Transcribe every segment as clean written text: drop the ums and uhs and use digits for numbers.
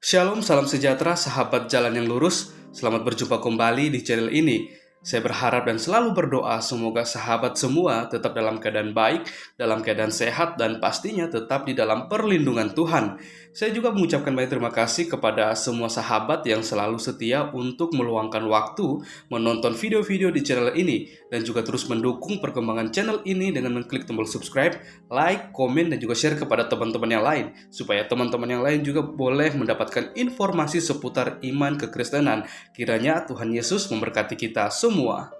Shalom, salam sejahtera, sahabat jalan yang lurus. Selamat berjumpa kembali di channel ini. Saya berharap dan selalu berdoa semoga sahabat semua tetap dalam keadaan baik, dalam keadaan sehat, dan pastinya tetap di dalam perlindungan Tuhan. Saya juga mengucapkan banyak terima kasih kepada semua sahabat yang selalu setia untuk meluangkan waktu menonton video-video di channel ini dan juga terus mendukung perkembangan channel ini dengan mengklik tombol subscribe, like, komen, dan juga share kepada teman-teman yang lain supaya teman-teman yang lain juga boleh mendapatkan informasi seputar iman kekristenan. Kiranya Tuhan Yesus memberkati kita semua.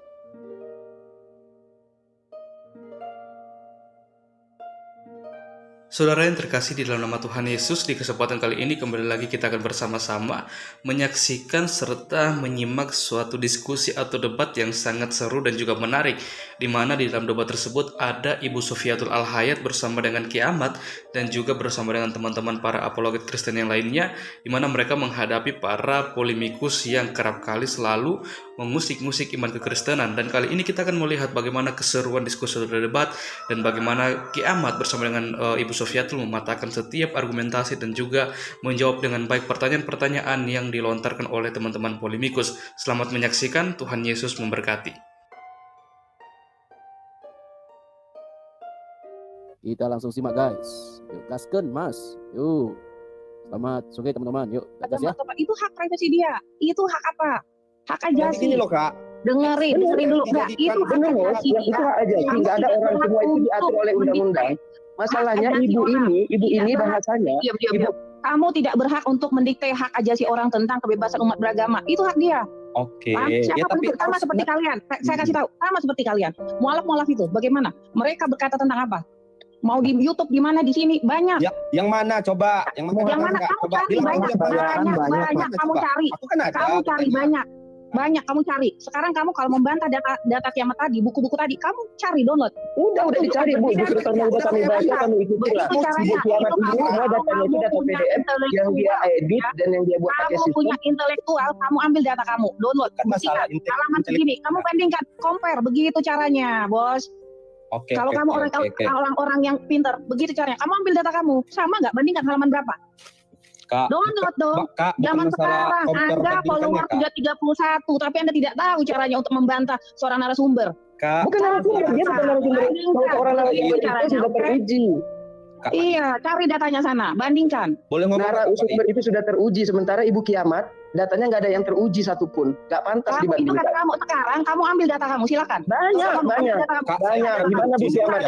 Saudara yang terkasih di dalam nama Tuhan Yesus, di kesempatan kali ini kembali lagi kita akan bersama-sama menyaksikan serta menyimak suatu diskusi atau debat yang sangat seru dan juga menarik, di mana di dalam debat tersebut ada Ibu Sofiatul Al-Hayat bersama dengan Ki Ahmad dan juga bersama dengan teman-teman para apologet Kristen yang lainnya, di mana mereka menghadapi para polemikus yang kerap kali selalu mengusik-ngusik iman kekristenan. Dan kali ini kita akan melihat bagaimana keseruan diskusi atau debat dan bagaimana Ki Ahmad bersama dengan Ibu Sofiatul mematahkan setiap argumentasi dan juga menjawab dengan baik pertanyaan-pertanyaan yang dilontarkan oleh teman-teman polemikus. Selamat menyaksikan, Tuhan Yesus memberkati. Kita langsung simak guys. Yuk gaskeun Mas. Yuk. Selamat sore teman-teman. Yuk gas ya. Itu hak privasi dia. Itu hak apa? Hak ajasi. Ini loh Kak. Dengerin dulu enggak? Itu hak ajasi dia. Itu hak ajasi. Enggak ada orang semua itu diatur oleh undang-undang. Masalahnya ibu ini bahasanya. Diam. Kamu tidak berhak untuk mendikte hak ajasi orang tentang kebebasan umat beragama. Itu hak dia. Oke. Siapapun itu sama seperti kalian. Saya kasih tahu, sama seperti kalian. Mualaf itu bagaimana? Mereka berkata tentang apa? Mau di YouTube di mana di sini banyak. Ya, yang mana coba? Yang mana? Kamu cari banyak. Kamu cari. Kamu cari banyak. Kamu cari. Sekarang kamu kalau membantah data kiamat tadi, buku-buku tadi, kamu cari download. Udah dicari Bu. Justru karena udah kami baca, kami ikuti lah. Buku kiamat ini semua datanya itu data PDF yang dia edit dan yang dia buat pakai sistem. Kamu punya intelektual, kamu ambil data kamu, download. Kan masalah halaman segini, kamu bandingkan, compare, begitu caranya, Bos. Kalau kamu orang yang pintar, begitu caranya. Kamu ambil data kamu, sama nggak? Bandingkan halaman berapa? Kak, download dong. Zaman sekarang Anda follower 331, tapi Anda tidak tahu caranya untuk membantah seorang narasumber. Kak, bukan narasumber, dia bukan narasumber. Kalau orang narasumber itu sudah teruji. Iya, cari datanya sana, bandingkan. Boleh ngomong narasumber itu sudah teruji, sementara Ibu Kiamat datanya nggak ada yang teruji satupun, nggak pantas dibandingkan. Itu kata kamu sekarang, kamu ambil data kamu, silakan. Banyak. Gimana Bu Kiamat?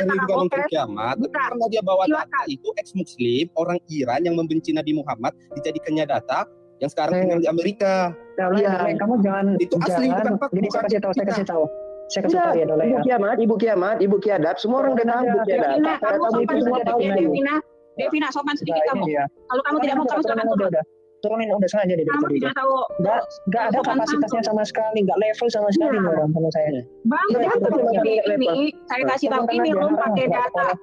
Selingkuhan untuk Kiamat, karena dia bawa data itu ex-muslim, orang Iran yang membenci Nabi Muhammad, dijadikannya data yang sekarang tinggal di Amerika. Kamu jangan itu asli bukan fakta. Jadi saya kasih tahu. Saya kasih tahu ya Dola ya. Ibu Kiadat, semua orang udah tahu Bu Kiadat. Devina, sopan sedikit kamu. Kalau kamu tidak mau, kamu sekarang turunin udah sengaja deh. Kamu tidak tahu. Nggak ada kapasitasnya sama sekali, nggak level sama sekali orang sama saya. Bang, ini saya kasih tahu, ini belum pakai data.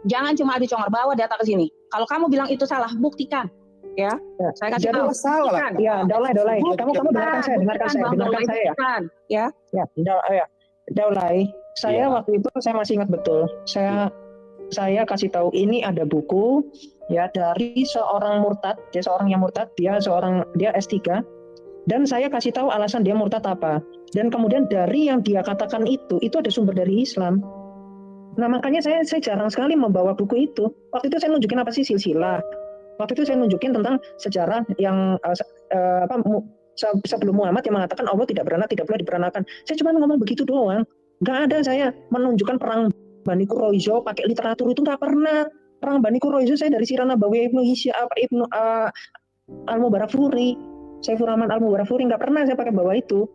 Jangan cuma adu congor, bawa data ke sini. Kalau kamu bilang itu salah, buktikan. Ya, saya kasih tahu. Salah. Ya, Dola. Kamu dengarkan saya. Ya. Daulay, saya waktu itu saya masih ingat betul. Saya kasih tahu ini ada buku ya dari seorang murtad, dia S3 dan saya kasih tahu alasan dia murtad apa. Dan kemudian dari yang dia katakan itu ada sumber dari Islam. Nah, makanya saya jarang sekali membawa buku itu. Waktu itu saya nunjukin apa sih silsilah. Waktu itu saya nunjukin tentang sejarah yang sebelum Muhammad yang mengatakan Allah tidak beranak, tidak boleh diberanakan. Saya cuma ngomong begitu doang. Nggak ada saya menunjukkan perang Bani Quraisyah pakai literatur, itu nggak pernah. Perang Bani Quraisyah saya dari Sirah Nabawi Ibnu Al-Mubarakfuri, Saifur Rahman Al-Mubarakfuri, nggak pernah saya pakai bawa itu.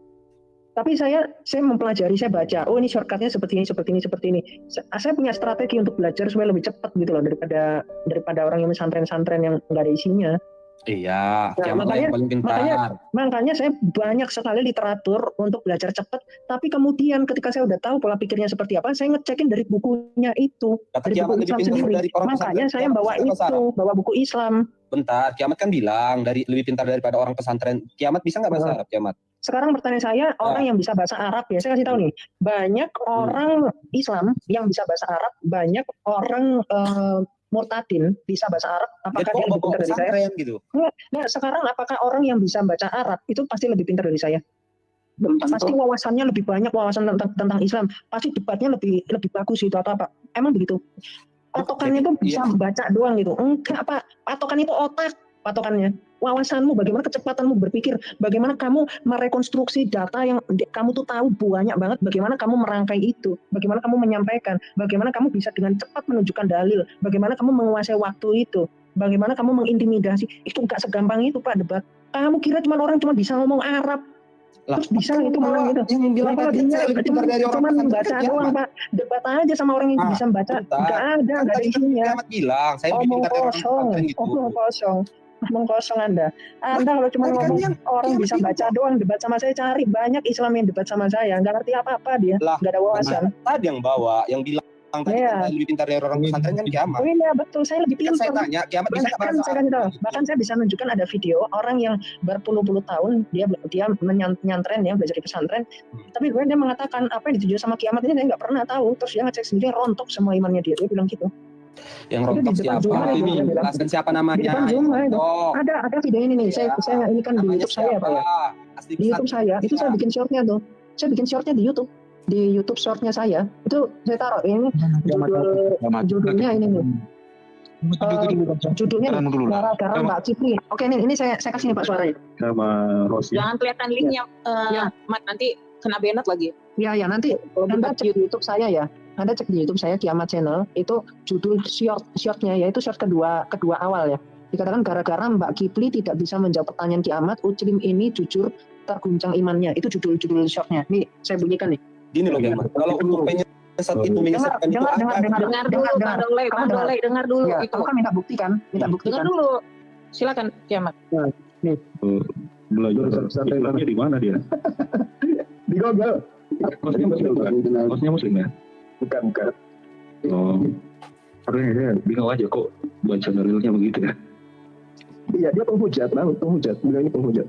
Tapi saya mempelajari, saya baca, oh ini shortcutnya seperti ini. Saya punya strategi untuk belajar supaya lebih cepat gitu loh daripada orang yang santren-santren yang nggak ada isinya. Iya, nah, makanya saya banyak sekali literatur untuk belajar cepat. Tapi kemudian ketika saya udah tahu pola pikirnya seperti apa, saya ngecekin dari bukunya itu, dari buku Islam sendiri. Makanya saya bawa buku Islam. Bentar, Kiamat kan bilang lebih pintar daripada orang pesantren. Kiamat bisa nggak bahasa Arab, Kiamat? Sekarang pertanyaan saya, orang yang bisa bahasa Arab ya, saya kasih tahu nih, banyak orang Islam yang bisa bahasa Arab, banyak orang murtadin bisa bahasa Arab, apakah dia lebih pintar dari saya? Gitu. Nah, sekarang apakah orang yang bisa baca Arab itu pasti lebih pintar dari saya? Pasti wawasannya lebih banyak, wawasan tentang Islam, pasti debatnya lebih bagus gitu atau apa? Emang begitu? Patokannya itu bisa baca doang gitu? Enggak, Pak. Patokan itu otak, patokannya. Wawasanmu, bagaimana kecepatanmu berpikir, bagaimana kamu merekonstruksi data yang kamu tuh tahu banyak banget, bagaimana kamu merangkai itu, bagaimana kamu menyampaikan, bagaimana kamu bisa dengan cepat menunjukkan dalil, bagaimana kamu menguasai waktu itu, bagaimana kamu mengintimidasi. Itu enggak segampang itu, Pak, debat. Kamu kira orang cuma bisa ngomong Arab terus bisa itu malah gitu. Yang bilang cuma membaca doang, Pak. Debat aja sama orang yang bisa membaca. Enggak ada isinya. Bilang, saya omong kosong Anda kalau cuma ngomong orang bisa baca doang, debat sama saya, cari banyak Islam yang debat sama saya, nggak ngerti apa-apa dia, nggak ada wawasan. Tadi yang bawa, yang bilang tadi lebih pintar dari orang pesantren kan Kiamat. Oh iya betul, saya lebih pintar. Saya tanya, Kiamat bisa nggak bahasa? Bahkan saya bisa menunjukkan ada video orang yang berpuluh-puluh tahun dia menyantren ya, belajar di pesantren, tapi dia mengatakan apa yang dituju sama Kiamat ini saya nggak pernah tahu, terus dia ngecek sendiri, rontok semua imannya dia bilang gitu. Yang rontok siapa? Jelaskan siapa namanya. Ada video ini nih, saya ini kan di YouTube saya Pak ya. Di YouTube saya, itu saya bikin shortnya tuh. Saya bikin shortnya di YouTube. Di YouTube shortnya saya itu saya taruh ini judulnya ini nih. Judulnya gara-gara Mbak Cipri. Oke, ini saya kasih nih Pak suaranya. Sama Rosi. Jangan kelihatan linknya, Mat, nanti kena banned lagi. Ya nanti Anda cek di YouTube saya ya. Anda cek di YouTube saya Kiamat Channel, itu judul shortnya yaitu short kedua awal ya. Dikatakan gara-gara Mbak Kipli tidak bisa menjawab pertanyaan Kiamat, Uclim ini jujur terguncang imannya. Itu judul shortnya. Nih saya bunyikan nih. Gini loh Kiamat. Kalau untuk penyesat itu menyesatkan itu dengar dulu. Ya, itu kan minta bukti kan? Dengar dulu. Silakan Kiamat. Nah, nih. Belajar Islamnya di mana dia? Di Google. Maksudnya muslim ya? Bukan. Oh. Karena saya bingung aja kok baca dalilnya begitu ya. Iya, dia penghujat. Bilangnya penghujat.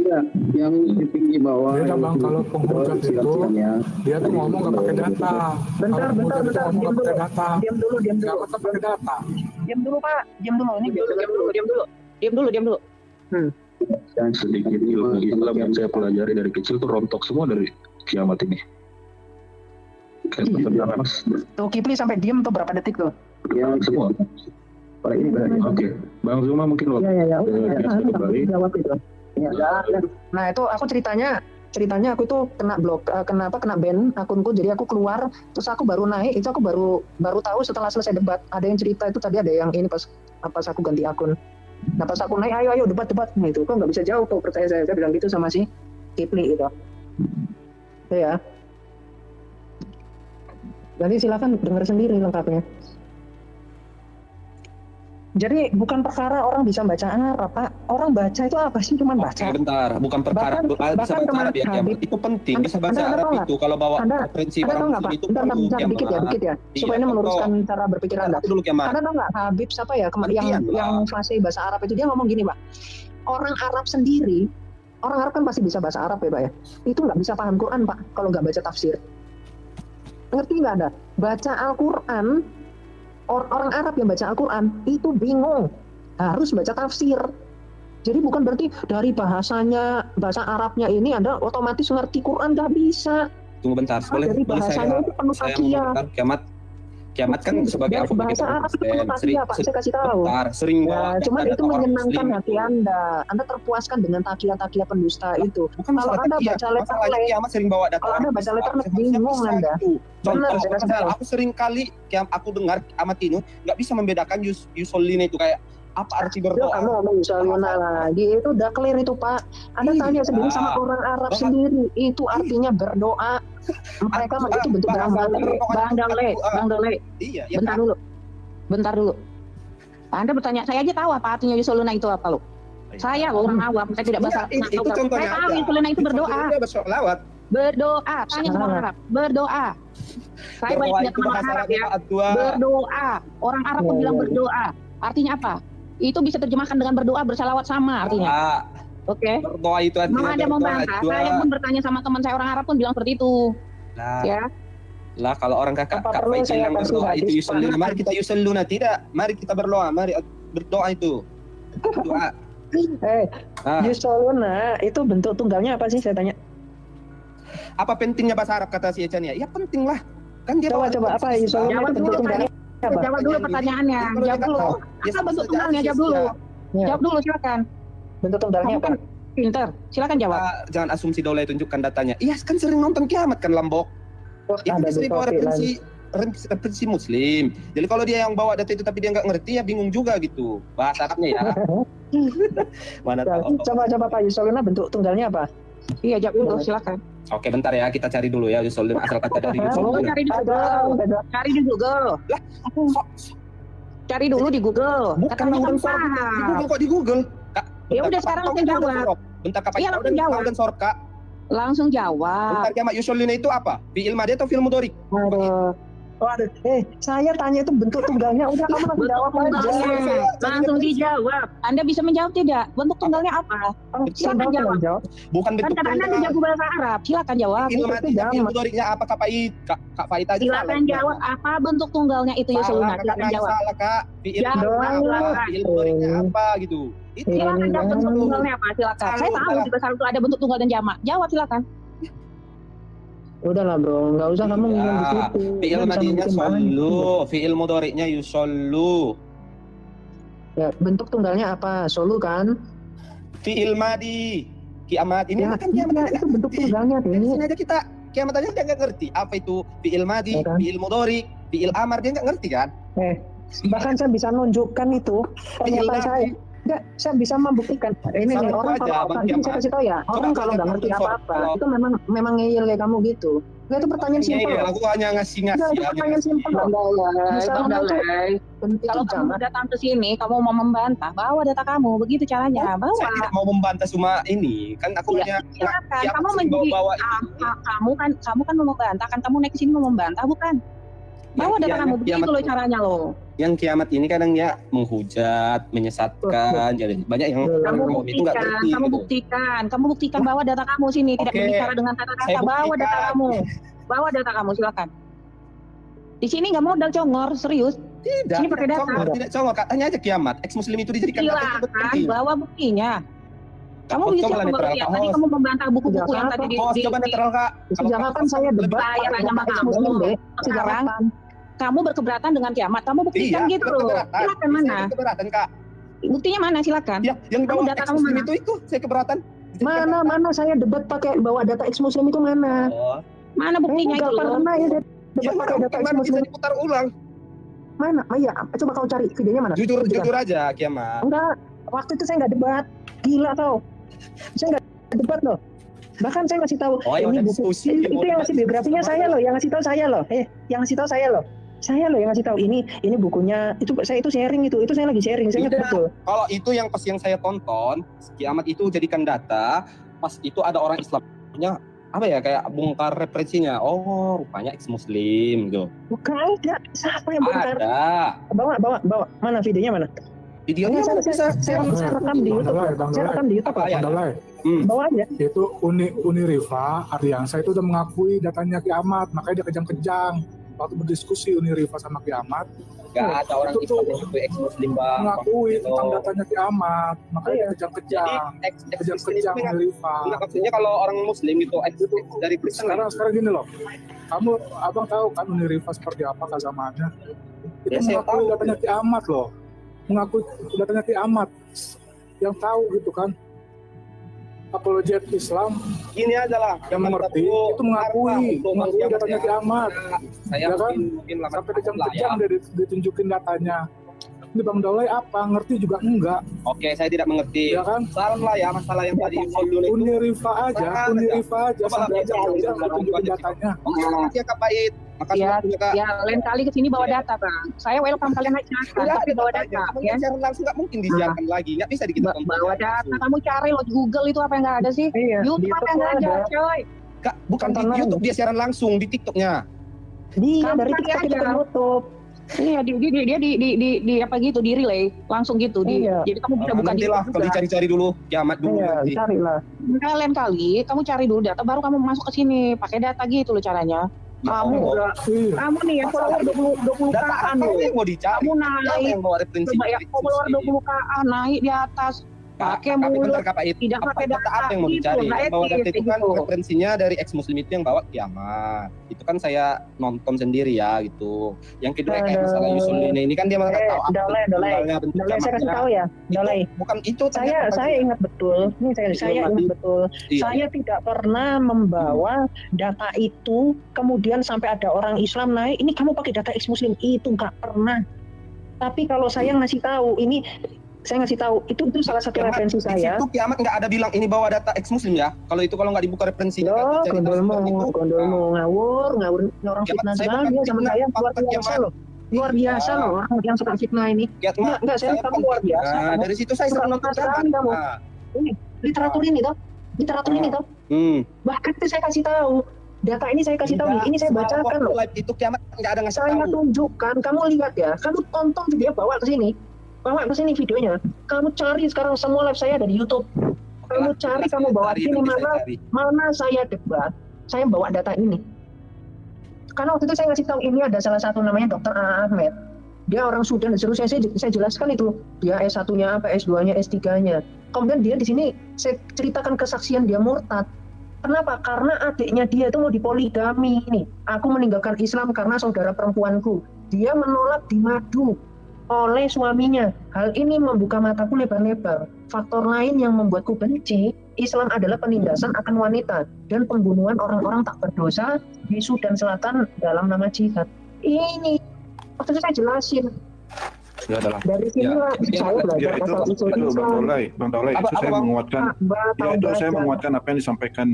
Ya, yang di tinggi bawah. Beda Bang, kalau penghujat itu dia tuh ngomong nggak pakai data. Bentar. Diam dulu. Nggak pakai data. Diam dulu Pak. Diam dulu. Ini Diam dulu. Dan sedikit ilmu Islam yang saya pelajari dari kecil tuh rontok semua dari Kiamat ini. Mas. Tuh Kipli sampai diam tuh berapa detik tuh? Ya semua. Oke. Bang Zuma mungkin waktu. Iya. Jawab itu. Ya. Nah itu aku ceritanya aku itu kena blok, kena ban akunku, jadi aku keluar, terus aku baru naik, itu aku baru tahu setelah selesai debat. Ada yang cerita itu tadi ada yang ini pas aku ganti akun. Nah pas aku naik, ayo debat, nah itu kok nggak bisa jauh kok, percaya saya bilang gitu sama si Kipli itu. Ya. Nanti silakan dengar sendiri lengkapnya. Jadi bukan perkara orang bisa baca Arab, Pak. Orang baca itu apa sih? Cuman baca. Bentar, bukan perkara bisa baca Arab ya, Kiamat. Itu penting, bisa baca Arab itu kalau bawa prinsip orang muslim itu perlu. Dikit ya. Supaya ini meluruskan cara berpikir Anda. Anda tahu nggak Habib siapa ya yang fasih bahasa Arab itu, dia ngomong gini, Pak. Orang Arab sendiri, orang Arab kan pasti bisa bahasa Arab ya, Pak ya. Itu nggak bisa paham Quran, Pak, kalau nggak baca tafsir. Ngerti nggak Anda? Baca Al-Quran, orang Arab yang baca Al-Quran itu bingung, harus baca tafsir. Jadi bukan berarti dari bahasa Arabnya ini Anda otomatis ngerti Quran, nggak bisa. Tunggu bentar, boleh bahasanya itu penuh takia. Kiamat kan sebagai bahasa Arab itu penuh takia, Pak. Saya kasih tahu. Sering banget. Cuma itu menyenangkan hati Anda. Anda terpuaskan dengan takia-takia pendusta itu. Kalau Anda baca letterlek, kalau Anda baca letterlek bingung Anda. Contoh, aku sering kali aku dengar Kiamat ini nggak bisa membedakan yusolina itu kayak apa arti berdoa. Kamu ngomong yusolina lagi, itu udah clear itu Pak. Anda tanya sendiri sama orang Arab sendiri, itu artinya berdoa. Mereka itu bentuk Bang Dole. Iya, Bentar dulu. Anda bertanya, saya aja tahu apa artinya yusolina itu apa lo? Saya orang awam, saya tidak bahasa. Saya tahu yusolina itu berdoa. Berdoa, tanya sama orang Arab. Berdoa. Saya banyak lihat orang Arab ya. Berdoa. Orang Arab pun bilang berdoa. Artinya apa? Itu bisa terjemahkan dengan berdoa, bersalawat sama artinya. Oke. Berdoa itu artinya. Ada membantah. Saya pun bertanya sama teman saya orang Arab pun bilang seperti itu. Ya. Lah kalau orang kakak Apa Kak perlu Faid saya yang kasih berdoa itu hadis? yusalluna. Mari kita yusalluna. Tidak, mari kita berdoa. Mari berdoa itu. Doa. Yusoluna itu bentuk tunggalnya apa sih, saya tanya? Apa pentingnya bahasa Arab kata si Echan ya? Ya penting lah. Kan dia Coba bawa apa Yusoluna Jawab itu bentuk dulu, tunggalnya apa? Jawab dulu pertanyaannya. Jawab dulu. Apa bentuk tunggalnya? Jawab dulu. Ya. Jawab dulu silakan. Bentuk tunggalnya Kamu kan apa? pinter. Silakan jawab. Jangan asumsi Daulay tunjukkan datanya. Iya, kan sering nonton Kiamat kan Lambok. Itu Ada sering bawa topik lagi. referensi Muslim. Jadi kalau dia yang bawa data itu tapi dia nggak ngerti ya bingung juga gitu bahasa Arabnya ya. Mana tahu. Coba Pak Yusoluna bentuk tunggalnya apa? Iya, jawab dulu silakan. Oke, bentar ya, kita cari dulu ya Yusoluna, asal kata dari Oh, Yusoluna. cari di Google. Cari di Google. Lah, Cari dulu di Google. bukan Katanya kan langsung paham. di Google kok di Google. Kak, Ya udah, bentar, sekarang Kak, langsung tahu jawab. Sorok. Bentar Kak, Iya, tahu langsung dan jawab. tahu dan Sorka. Langsung jawab. Bentar Kiamat, Yusoluna itu apa? Fi'il madhi atau fi'il mudhari? Waduh. Saya tanya itu bentuk tunggalnya, udah kamu langsung jawab aja. Langsung dijawab. Anda bisa menjawab tidak? Bentuk tunggalnya apa? Silakan jawab. Bukan Kan bentuk kata Anda tunggal. jago bahasa Arab. Silakan jawab. Fi'il madhi dan fi'il mudhari'nya apa Kak Faid? Kak Faid aja Silakan jawab apa bentuk tunggalnya itu Yusoluna. Silakan jawab. Salah Kak. Fi'il Jawab. madhi apa? Fi'il mudhari'nya apa gitu. Itu Silakan jawab bentuk tunggalnya apa? Silakan. Salah. Saya tahu di bahasa Arab itu ada bentuk tunggal dan jamak. Jawab silakan. Udahlah bro, nggak usah kamu ngomong di situ. Fi'il madhinya solu, fi'il mudhari'nya yusollu. Ya, bentuk tunggalnya apa? Solu kan? Fi'il madhi. Kiamat ini Ya, kan kiamat iya, aja itu bentuk tunggalnya Di ini. sini aja kita kiamat aja dia nggak ngerti apa itu fi'il madhi, Ya kan? fi'il mudhari, fi'il amar dia nggak ngerti kan? Bahkan saya bisa nunjukkan itu pernyataan saya. Enggak, saya bisa membuktikan. Ini nih Sama orang aja, kalau Bang ini Kiamat. saya kasih tahu ya, orang kalau nggak ngerti apa-apa, itu memang ngeyel kayak kamu gitu. Enggak, itu pertanyaan simpel. Iya, aku hanya ngasih Enggak, itu aja. pertanyaan simpel. Bang Daulay. Bentuk Kalau kamu jamak. datang ke sini, kamu mau membantah, bawa data kamu. Begitu caranya. Bawa. Saya tidak mau membantah cuma ini, kan aku hanya Silakan. ya, Kamu sering menjadi bawa kamu kan mau membantah kan? Kamu naik ke sini mau membantah bukan? Bawa data kamu begitu loh caranya loh. Yang kiamat ini kadang ya menghujat, menyesatkan, jadi banyak yang Kamu itu nggak buktikan, ngerti. kamu buktikan bawa data kamu sini, tidak Oke. berbicara dengan kata-kata. Saya Bawa buktikan. data kamu, bawa data kamu silakan. Di sini nggak modal congor, serius. Tidak, Sini pakai data. tidak congor, katanya aja kiamat. Ex muslim itu dijadikan data itu Silakan, penting. bawa buktinya. Kamu Coba bisa netral, membuktikan. Kak Tadi Hos. kamu membantah buku-buku yang tadi Hos, coba netral Kak. Sejak kapan saya debat? Saya tanya sama kamu. Muslim, Dek? Sejak Sekarang kapan? kamu berkeberatan dengan kiamat, kamu buktikan gitu loh. keberatan. Silakan Saya mana? keberatan Kak. Buktinya mana silakan. Ya, yang Kamu bawa data ex kamu muslim mana? itu saya keberatan. Mana saya debat pakai bawa data ex muslim itu mana? Oh. Mana buktinya itu Nggak loh? pernah ya debat Ya, pakai data ex mana bisa muslim. diputar ulang? Mana? Iya, coba kau cari videonya mana? Jujur Buktikan. jujur aja kiamat. Enggak, waktu itu saya nggak debat. Gila tau. Saya nggak debat loh. Bahkan saya ngasih tahu Oh, ya ini udah buku. diskusi. Itu yang ngasih biografinya saya loh, yang ngasih tahu saya loh. Yang ngasih tahu saya loh. Saya loh yang ngasih tahu ini bukunya. Itu saya itu sharing itu saya lagi sharing. Saya ingat Tidak. betul. Kalau itu yang pas yang saya tonton, kiamat itu jadikan data, pas itu ada orang Islamnya apa ya kayak bongkar referensinya. Oh, rupanya ex muslim gitu. Bukan ada. Siapa yang bongkar? Ada. Bawa. Mana videonya mana? Videonya saya bisa. rekam di YouTube. Saya rekam di YouTube. Apa ya? Dalai, Bawa aja. itu Uniriva Ardiansa itu udah mengakui datanya kiamat, makanya dia kejang-kejang waktu berdiskusi Uniriva sama kiamat, Gak ada orang Itu Islam tuh yang itu ex muslim bang. mengakui Gitu. tentang datanya kiamat, makanya dia kejang-kejang, Ex muslim itu kejang-kejang enggak Uniriva. maksudnya kalau orang muslim itu ex dari Kristen Sekarang gini loh, abang tahu kan Uniriva seperti apa keagamaannya? Itu Ya, saya mengakui tahu. datanya kiamat loh, mengakui datanya kiamat, yang tahu gitu kan. Apologet Islam Gini aja lah, yang mengerti itu mengakui datanya kiamat. Saya Ya kan? mungkin lama Sampai lah ya. kejam-kejam dia ditunjukin datanya. Ini Bang Daulay apa? Ngerti juga enggak, Oke, saya tidak mengerti. ya kan? Salam lah ya masalah yang tadi dulu itu. Uniriva aja Coba sampai lah, jam-jam coba ditunjukin aja. datanya. Makasih ya Kak Pait. Makasih Ya, waktunya Kak. ya lain kali ke sini bawa Iya. data bang. Saya welcome kalian naik silakan, Iya, tapi ada bawa datanya. data Kamu ya. siaran langsung nggak mungkin disiarkan lagi. Nggak bisa kita tonton Bawa siaran data, langsung. kamu cari loh di Google itu apa yang nggak ada sih? Iya. YouTube apa yang nggak ada, coy? Kak, bukan di Tontonan. YouTube dia siaran langsung di TikToknya. Dia Kamu dari cari TikTok itu aja. ke YouTube. Iya, dia di apa gitu, di relay langsung gitu. Iya. Jadi kamu bisa buka di Nantilah YouTube kalau juga. dicari-cari dulu kiamat dulu Iya, nanti. carilah. Lain kali kamu cari dulu data, baru kamu masuk ke sini pakai data gitu loh caranya. Kamu kamu nih yang follower 20K-an loh. Mau dicari. Kamu naik. Coba ya follower 20K-an naik di atas. Pakai mulut, tidak pakai data. Apa yang mau dicari? Bahwa data itu kan gitu. referensinya dari ex muslim itu yang bawa kiamat. Itu kan saya nonton sendiri ya gitu. Yang kedua kayak misalnya Yusul ini kan dia malah nggak tahu Dolai, saya kasih tahu ya, Dolai. Bukan itu. Saya ingat betul. Ini saya ingat betul. Iya. Saya tidak pernah membawa data itu, kemudian sampai ada orang Islam naik, ini kamu pakai data ex muslim, itu nggak pernah. Tapi kalau saya ngasih tahu, ini saya ngasih tahu itu salah satu referensi saya. Itu kiamat nggak ada bilang ini bawa data ex muslim ya. Kalau nggak dibuka referensinya. Loh, gondolmu ngawur orang fitnah sekali sama saya, luar biasa loh. Luar biasa loh orang yang suka fitnah ini. Enggak, saya kamu luar biasa. Dari situ saya sering nonton kamu. Ini literatur ini toh. Bahkan itu saya kasih tahu. Data ini saya kasih tahu nih, ini saya bacakan loh. Itu kiamat nggak ada ngasih tahu. Saya tunjukkan, kamu lihat ya, kamu tonton video bawa ke sini videonya. Kamu cari sekarang semua live saya ada di YouTube. Kamu cari, kamu bawa sini mana saya debat, saya bawa data ini. Karena waktu itu saya ngasih tahu ini ada salah satu namanya Dr. Ahmed. Dia orang Sudan, seterusnya saya jelaskan itu. Dia S1-nya apa, S2-nya, S3-nya. Kemudian dia di sini saya ceritakan kesaksian dia murtad. Kenapa? Karena adiknya dia itu mau dipoligami nih. Aku meninggalkan Islam karena saudara perempuanku. Dia menolak dimadu oleh suaminya. Hal ini membuka mataku lebar-lebar. Faktor lain yang membuatku benci Islam adalah penindasan akan wanita dan pembunuhan orang-orang tak berdosa di Sudan Selatan dalam nama jihad. Ini waktu itu saya jelasin. Ya adalah. Dari sinilah saya belajar asal usul Islam. Bang Daulay, itu saya menguatkan. Saya menguatkan apa yang disampaikan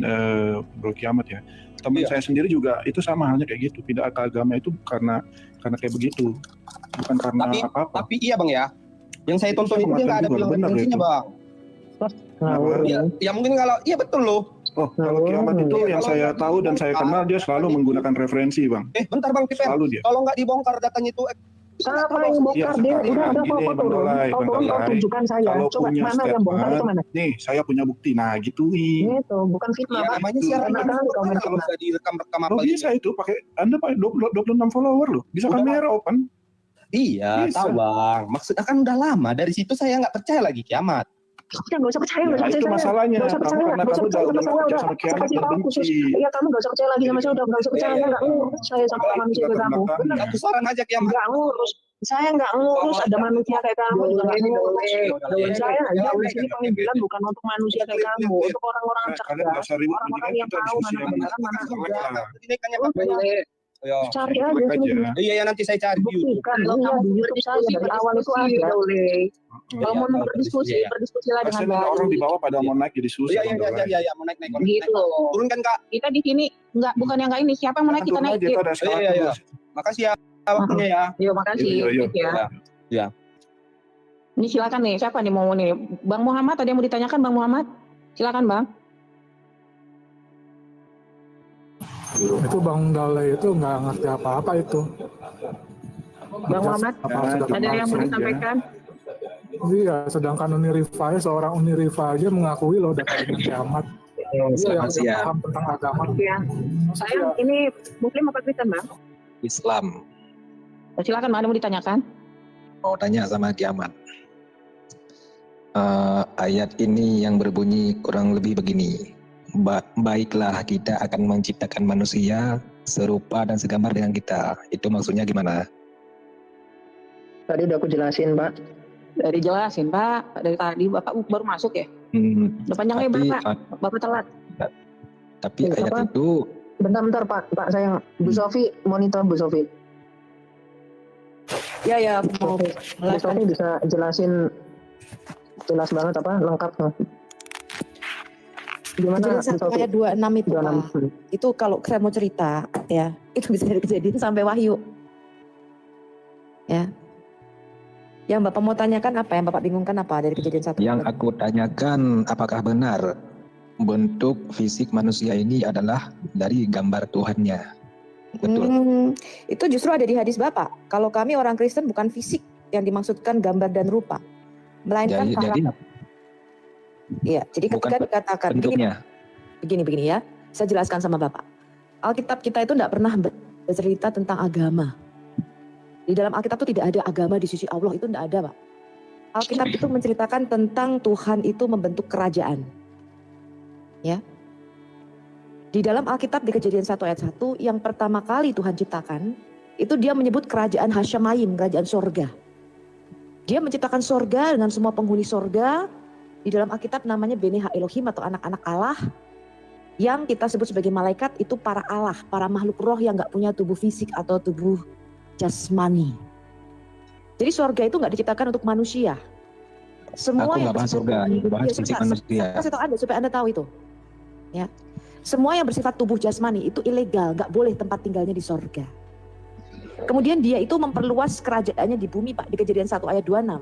Bro Kiamat ya. Teman saya sendiri juga itu sama halnya kayak gitu. Pindah ke agama itu karena kayak begitu, bukan karena apa-apa. Tapi iya bang ya, yang saya tonton itu dia nggak ada bilang referensinya bang. Ya mungkin kalau iya betul loh. Oh, kalau Kiamat itu yang saya tahu dan saya kenal dia selalu menggunakan referensi bang. Bentar bang Pipen, kalau nggak dibongkar datanya itu siapa yang bongkar dia? Udah foto turun. Kau tunjukkan saya. Coba mana yang bongkar itu mana? Nih, saya punya bukti. Nah, gituin. Itu bukan fitnah, Pak. Namanya siaran kalau bisa direkam apa? Bisa itu pakai Anda pakai 26 follower loh. Bisa kamera open. Iya, tahu bang. Maksudnya kan udah lama. Dari situ saya nggak percaya lagi kiamat. Udah nggak usah percaya, itu masalahnya. Karena kamu udah percaya sama kiamat dan benci. Iya, kamu nggak usah percaya lagi sama saya. Udah nggak usah percaya. Nggak ngurus saya sama manusia kayak kamu. Satu saran aja kiamat. Nggak ngurus. Saya nggak ngurus ada manusia kayak kamu juga nggak ngurus. Saya hanya di sini panggilan bukan untuk manusia kayak kamu, untuk orang-orang cerdas, orang-orang yang tahu mana kebenaran mana enggak. Cari aja sini. Iya nanti saya cari di YouTube. Buktikan di YouTube saya dari awal itu ada. Kalau mau berdiskusi lah dengan orang di bawah pada mau naik jadi susah. Iya mau naik. Gitu. Turunkan Kak. Kita di sini bukan yang nggak ini. Siapa yang mau naik kita naik. Iya. Makasih ya waktunya ya. Iya makasih. Ya. Ini silakan nih. Siapa nih mau nih? Bang Muhammad ada yang mau ditanyakan Bang Muhammad? Silakan Bang. Itu Bang Daulay itu nggak ngerti apa-apa itu. Bang Muhammad, ada yang mau disampaikan? Iya, sedangkan Unirifa seorang Unirifa aja mengakui loh datanya kiamat. Selamat siang. Paham tentang agama. Ya. Saya ini Muslim apa Kristen Bang? Islam. Silakan Bang, ada mau ditanyakan? Mau tanya sama kiamat. Ayat ini yang berbunyi kurang lebih begini. Baiklah kita akan menciptakan manusia serupa dan segambar dengan kita. Itu maksudnya gimana? Tadi udah aku jelasin, Pak. Dari jelasin, Pak. Dari tadi Bapak baru masuk ya? Udah panjang lebar, Pak. Bapak telat. Tapi ayat apa? Itu... Bentar, Pak. Pak, sayang. Bu Sofi, monitor Bu Sofi. Ya, mau. Bu Sofi bisa jelasin jelas banget apa? Lengkap. Gimana ayat 26 itu, Pak. Itu kalau saya mau cerita ya, itu bisa dari kejadian sampai wahyu. Ya. Yang Bapak mau tanyakan apa? Yang Bapak bingungkan apa dari kejadian 1? Yang aku tanyakan apakah benar bentuk fisik manusia ini adalah dari gambar Tuhannya? Betul. Itu justru ada di hadis Bapak. Kalau kami orang Kristen bukan fisik yang dimaksudkan gambar dan rupa, melainkan karakter. Iya, jadi ketika dikatakan begini ya, saya jelaskan sama Bapak. Alkitab kita itu tidak pernah bercerita tentang agama. Di dalam Alkitab itu tidak ada agama di sisi Allah, itu tidak ada, Pak. Alkitab itu menceritakan tentang Tuhan itu membentuk kerajaan. Ya. Di dalam Alkitab di Kejadian 1 ayat 1 yang pertama kali Tuhan ciptakan, itu dia menyebut kerajaan Hasyamayim, kerajaan sorga. Dia menciptakan sorga dengan semua penghuni sorga. Di dalam Alkitab namanya Bene Ha-Elohim atau anak-anak Allah. Yang kita sebut sebagai malaikat itu para Allah, para makhluk roh yang gak punya tubuh fisik atau tubuh jasmani. Jadi sorga itu gak diciptakan untuk manusia. Semua aku yang gak bahas surga, aku bahas fisik manusia. Saya kasih tahu Anda supaya Anda tahu itu. Ya. Semua yang bersifat tubuh jasmani itu ilegal, gak boleh tempat tinggalnya di sorga. Kemudian dia itu memperluas kerajaannya di bumi, Pak, di Kejadian 1 ayat 26.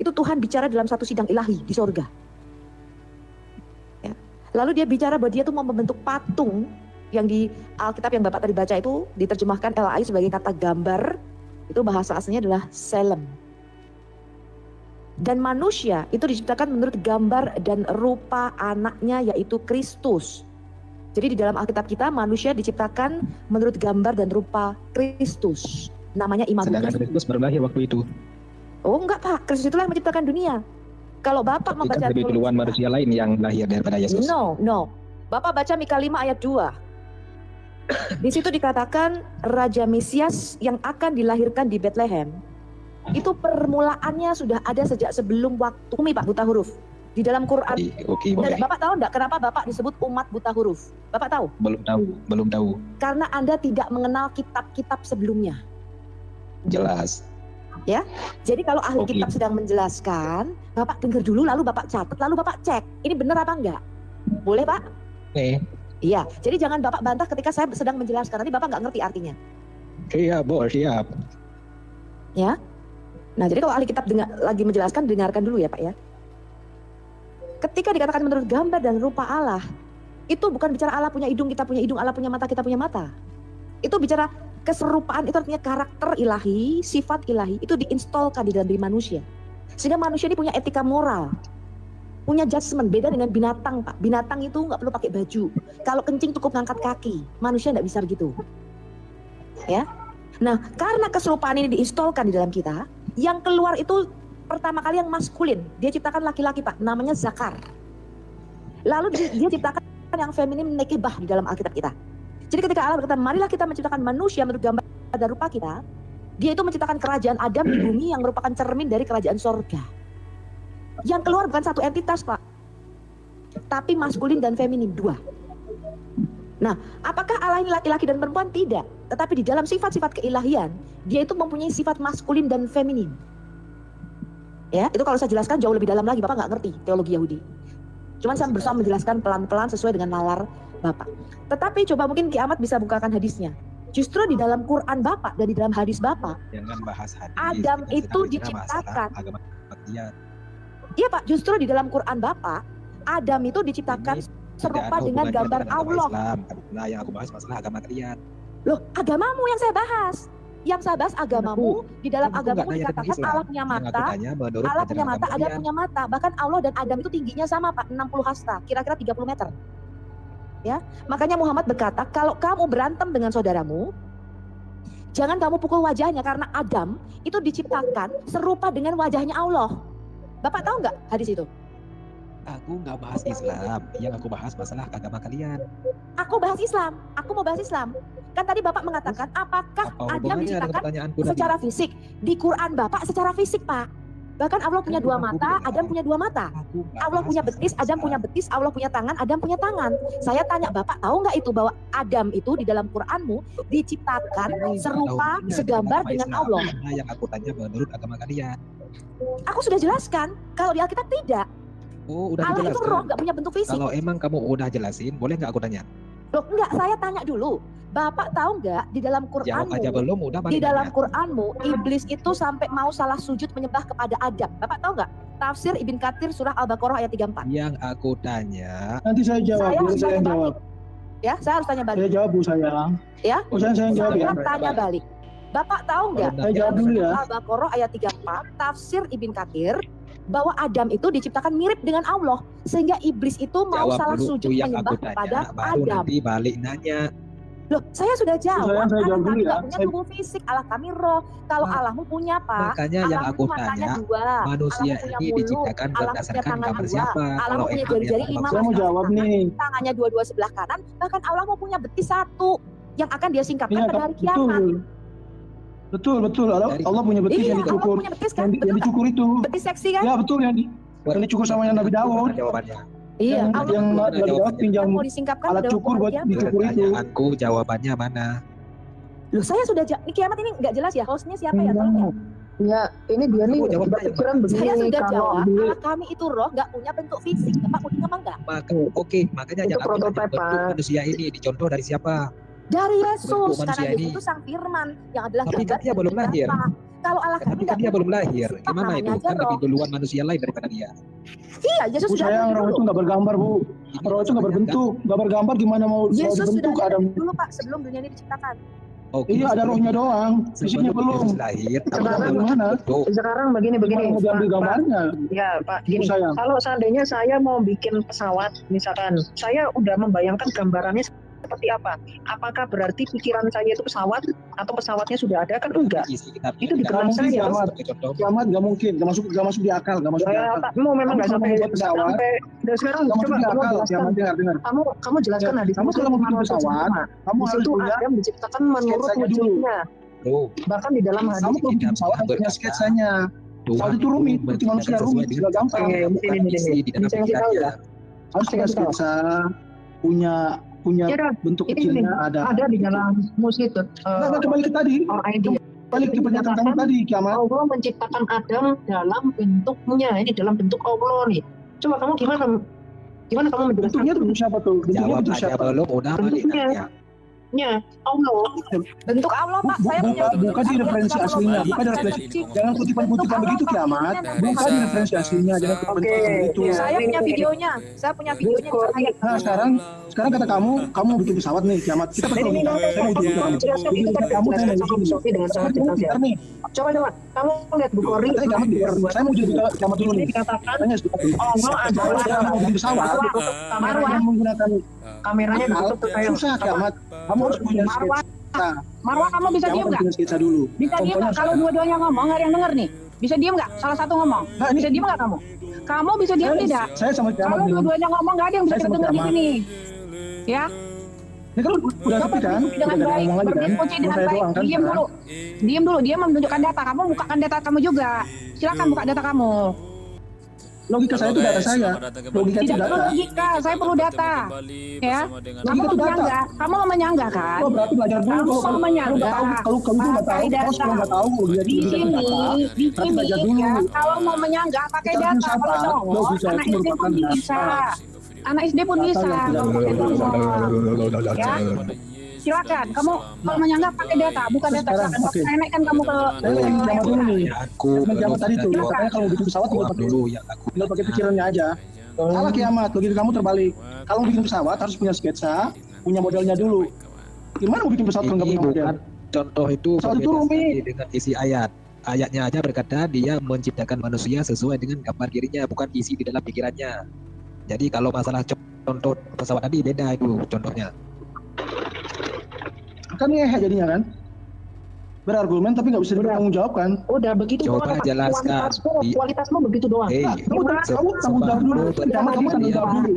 Itu Tuhan bicara dalam satu sidang ilahi di sorga. Ya. Lalu dia bicara bahwa dia tuh mau membentuk patung yang di Alkitab yang Bapak tadi baca itu diterjemahkan LAI sebagai kata gambar. Itu bahasa aslinya adalah Selem. Dan manusia itu diciptakan menurut gambar dan rupa anaknya yaitu Kristus. Jadi di dalam Alkitab kita manusia diciptakan menurut gambar dan rupa Kristus. Namanya Imago Sedangkan Kristus baru lahir waktu itu. Oh enggak, Pak, Kristus itulah yang menciptakan dunia. Kalau Bapak membaca lebih duluan manusia lain yang lahir daripada Yesus. No. Bapak baca Mika 5 ayat 2. Di situ dikatakan Raja Mesias yang akan dilahirkan di Bethlehem. Itu permulaannya sudah ada sejak sebelum waktu Umi, Pak, buta huruf. Di dalam Quran. Oke, boleh. Bapak tahu enggak kenapa Bapak disebut umat buta huruf? Bapak tahu? Belum tahu. Karena Anda tidak mengenal kitab-kitab sebelumnya. Jelas. Ya, jadi kalau ahli kitab sedang menjelaskan, Bapak dengar dulu, lalu Bapak catat, lalu Bapak cek, ini benar apa enggak? Boleh, Pak? Iya, jadi jangan Bapak bantah ketika saya sedang menjelaskan, nanti Bapak nggak ngerti artinya. Iya, siap. Ya, nah jadi kalau ahli kitab lagi menjelaskan, dengarkan dulu ya, Pak ya. Ketika dikatakan menurut gambar dan rupa Allah, itu bukan bicara Allah punya hidung, kita punya hidung, Allah punya mata, kita punya mata. Itu bicara keserupaan, itu artinya karakter ilahi, sifat ilahi, itu diinstalkan di dalam diri manusia. Sehingga manusia ini punya etika moral, punya judgement, beda dengan binatang, Pak. Binatang itu nggak perlu pakai baju. Kalau kencing cukup ngangkat kaki, manusia nggak bisa begitu. Ya. Nah, karena keserupaan ini diinstalkan di dalam kita, yang keluar itu pertama kali yang maskulin, dia ciptakan laki-laki, Pak, namanya Zakar. Lalu dia ciptakan yang feminim nekebah di dalam Alkitab kita. Jadi ketika Allah berkata, marilah kita menciptakan manusia menurut gambar dan rupa kita, dia itu menciptakan kerajaan Adam di bumi yang merupakan cermin dari kerajaan sorga. Yang keluar bukan satu entitas, Pak, tapi maskulin dan feminim, dua. Nah, apakah Allah ini laki-laki dan perempuan? Tidak. Tetapi di dalam sifat-sifat keilahian, dia itu mempunyai sifat maskulin dan feminim. Ya, itu kalau saya jelaskan jauh lebih dalam lagi, Bapak nggak ngerti teologi Yahudi. Cuman saya berusaha menjelaskan pelan-pelan sesuai dengan nalar Bapak. Tetapi coba mungkin Ki Ahmad bisa bukakan hadisnya. Justru di dalam Quran Bapak dan di dalam hadis Bapak, jangan bahas hadis. Adam itu diciptakan. Iya, Pak, justru di dalam Quran Bapak, Adam itu diciptakan serupa dengan gambar Allah. Nah, yang aku bahas masalah agama kalian. Loh, agamamu yang saya bahas. Yang saya bahas agamamu, di dalam agamamu dikatakan Allah punya mata, Allah punya mata, Adam punya mata. Bahkan Allah dan Adam itu tingginya sama, Pak, 60 hasta, kira-kira 30 meter. Ya, makanya Muhammad berkata, kalau kamu berantem dengan saudaramu, jangan kamu pukul wajahnya, karena Adam itu diciptakan serupa dengan wajahnya Allah. Bapak tahu nggak hadis itu? Aku nggak bahas Islam, yang aku bahas masalah agama kalian. Aku bahas Islam, aku mau bahas Islam. Kan tadi Bapak mengatakan, apakah Adam diciptakan secara fisik? Di Quran Bapak secara fisik, Pak. Bahkan Allah punya dua mata, Adam punya dua mata. Allah punya betis, Adam punya betis, Allah punya tangan, Adam punya tangan. Saya tanya Bapak, tahu nggak itu bahwa Adam itu di dalam Quranmu diciptakan serupa, segambar dengan Allah? Yang aku tanya menurut agama kalian. Aku sudah jelaskan, kalau di Alkitab tidak. Oh, udah Allah dijelaskan. itu roh, nggak punya bentuk fisik. Kalau emang kamu udah jelasin, boleh nggak aku tanya? Loh, enggak, saya tanya dulu. Bapak tahu nggak di dalam Quranmu? Jawab aja belum, udah di dalam Quranmu, iblis itu sampai mau salah sujud menyembah kepada Adam. Bapak tahu nggak? Tafsir Ibn Katsir surah Al-Baqarah ayat 34. Yang aku tanya. Nanti saya jawab, saya jawab. Ya, saya harus tanya balik. Saya jawab, Bu, sayang. Ya, saya jawab ya. Tanya balik. Bapak tahu nggak? Saya jawab dulu ya. Al-Baqarah ayat 34, tafsir Ibn Katsir, bahwa Adam itu diciptakan mirip dengan Allah, sehingga iblis itu mau jawab salah dulu, sujud menyembah kepada baru Adam. Nanti balik nanya. Loh, saya sudah jawab. Sayang, saya Allah jawab dulu kami ya. nggak punya tubuh fisik, Allah kami roh. Kalau Allahmu punya apa? Makanya yang Allahmu aku matanya tanya, dua, manusia Allahmu punya ini mulut, diciptakan Allah punya berdasarkan tangan gambar dua, siapa? Allah Kalau punya emang jari-jari yang 5, Saya mau jawab nih. tangannya dua-dua sebelah kanan, bahkan Allah mau punya betis satu yang akan dia singkapkan Iya, pada hari betul. kiamat. Betul. Allah punya betis Iya, yang Allah dicukur. punya betis kan? Yang Betul dicukur itu. kan? Betis seksi kan? Ya betul yang dicukur sama yang Nabi Daud. Jawabannya. Iya, Yang Nabi Daud pinjam mau disingkapkan alat dalam cukur buat kiamat. dicukur itu. Pertanyaanku jawabannya mana? Loh, saya sudah ini kiamat ini nggak jelas ya, hostnya siapa ya? Tolong ya. Ya, ini dia nih Aku jawab pikiran begini. Saya sudah kalau jawab, dulu Allah kami itu roh nggak punya bentuk fisik. Bapak udah ngomong nggak? Oke, makanya Itu yang aku tanya, prototipe, bentuk Pak. manusia ini dicontoh dari siapa? Dari Yesus, Bentuk karena manusia Yesus ini. itu sang firman yang adalah Tapi kan gambar dia belum dari lahir. Bapa. Kalau Allah kami Tapi kan nggak dia punya belum lahir. bentuk fisik, Gimana itu? namanya aja Kan lebih roh. duluan manusia lain daripada dia. Iya, Yesus Bu sudah sayang, ada roh itu dulu. nggak bergambar bu. Roh itu nggak berbentuk, nggak bergambar gimana mau Yesus sudah dibentuk ada Adam? dulu Pak, sebelum dunia ini diciptakan. Oke, Iya ada rohnya doang, fisiknya sebelum belum. Yesus lahir, Sekarang- Gimana? sekarang begini Gimana mau diambil Pak. gambarnya? Ya Pak, Bu gini. sayang. Kalau seandainya saya mau bikin pesawat, misalkan, saya udah membayangkan gambarannya seperti apa? Apakah berarti pikiran saya itu pesawat atau pesawatnya sudah ada? Kan enggak. isi kitab Itu di Nggak benak mungkin saya. kiamat. sebagai contoh. Kiamat nggak mungkin, nggak masuk di akal, nggak masuk di Ya, akal. Pak, memang Kamu nggak kalau sampai mau buat pesawat, Dan sekarang nggak masuk coba di kamu akal. jelaskan. Kiamat dengar. Kamu jelaskan Ya, lah di kamu kalau mau bikin pesawat, kamu di harus situ punya Adam diciptakan menurut sketsanya dulu. wujudnya. Bro, Bahkan di dalam hadis Kamu kalau bikin pesawat harus punya sketsanya. Pesawat itu rumit, seperti manusia rumit, nggak gampang. Oke, bukan ini. isi di dalam Ini saya kasih tahu pikirannya. ya. Harus punya sketsa, punya Ya, Dan, bentuk ini kecilnya ada. di dalam musik Nah, kembali ke tadi, or ID. balik ke pernyataan kamu tadi, kiamat. Allah menciptakan Adam dalam bentuknya, ini dalam bentuk Allah nih. Coba kamu gimana kamu menjelaskan Bentuknya itu bentuk siapa tuh? Bentuknya Jawab bentuk aja siapa? belum, udah balik Bentuknya. nanya. Allah? Bentuk Allah Pak, saya punya Bukan di referensi aslinya, bukan di referensi. Jangan kutipan-kutipan begitu kiamat. Bukan di referensi aslinya, jangan kutipan-kutipan begitu. Saya punya videonya, Nah sekarang kata kamu mau bikin pesawat nih kiamat. Kita perlu nih. Saya mau bikin kamu. Jelaskan itu kan Kamu jelaskan saya sama Sofi dengan sangat jelas ya. nih. Coba kamu lihat Bukhari. Saya kiamat bikin. Saya mau jadi kiamat dulu nih. Dikatakan Tanya sebentar. Allah adalah Saya mau bikin pesawat. kameranya Yang menggunakan kameranya ditutup tuh kayak susah kiamat. Kamu harus punya sketsa. Marwah, kamu bisa Kamu diem harus nggak? punya sketsa dulu. Bisa diem nggak? Kalau dua-duanya ngomong, nggak ada yang denger nih. Bisa diem nggak? Salah satu ngomong. Nah, ini Bisa diem nggak kamu? Kamu bisa diem tidak? saya sama kiamat Kalau bilang. dua-duanya ngomong, nggak ada yang bisa Saya kita sama dengar di kiamat. sini. Ya, Ini kan udah sepi kan? berdiskusi dengan Udah baik, ngomong lagi kan? berdiskusi dengan Saya baik. doang kan Diam sekarang. dulu, diam dulu. Dia menunjukkan data. Kamu bukakan data kamu juga. Silakan buka data kamu. Logika saya itu data saya. Logika itu Tidak perlu data. logika, saya perlu data. Ya, kamu itu data. menyanggah. Kamu mau menyanggah kan? Oh berarti belajar dulu Kamu kalau menyanggah. kalau kamu nggak tahu, Pakai kalau kalau nggak tahu dia Di sini, di berarti sini, belajar dulu. ya, kalau mau menyanggah pakai Kita data. harus Kalau sabar. cowok, Logika anak itu SD pun merupakan bisa. data. Anak SD pun bisa. yang Kalau pakai ngomong. Ya, silakan. Kamu kalau menyanggah pakai data, bukan data. Sekarang, Silakan. oke. Saya naikkan kamu ke Saya lagi kiamat dulu nih. Aku Yang belum kiamat tadi tuh, jawab. katanya kalau bikin pesawat tinggal Jawab pakai dulu yang aku tinggal pakai pikirannya aja. Salah kiamat, logika kamu terbalik. Kalau bikin pesawat harus punya sketsa, punya modelnya dulu. Gimana mau bikin pesawat kalau nggak ini punya model? bukan contoh itu Pesawat itu berbeda rumit. sekali dengan isi ayat. Ayatnya aja berkata dia menciptakan manusia sesuai dengan gambar dirinya, bukan isi di dalam pikirannya. Jadi kalau masalah contoh pesawat tadi beda itu contohnya. Kan ngehe jadinya kan? Berargumen tapi nggak bisa ditanggung jawab kan? Udah begitu Coba doang. jelaskan. Kualitasmu begitu doang. Hei, Kamu tanggung jawab dulu. Kiamat kamu tanggung jawab dulu.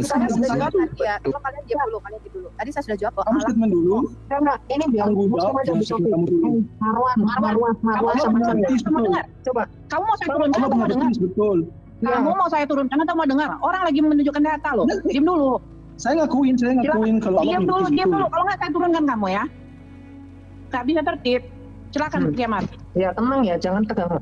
Saya sudah jawab tadi ya. Coba kalian diam dulu, Tadi saya sudah jawab kok. Kamu statement dulu. Karena ini biar Tanggung jawab sama aja sama Bu Sofi. kamu dulu. Marwan Kamu sama punya saya. betis, betul. Coba. Kamu mau saya turunkan Kamu atau punya mau dengar? betis, betul. Kamu mau saya turunkan atau mau dengar? Orang lagi menunjukkan data loh. Diam dulu. Saya ngakuin kalau Allah Diam punya dulu, betis, diam betul. dulu. Kalau nggak saya turunkan kamu ya. Nggak bisa tertib. Silakan kiamat. Ya tenang ya, jangan tegang,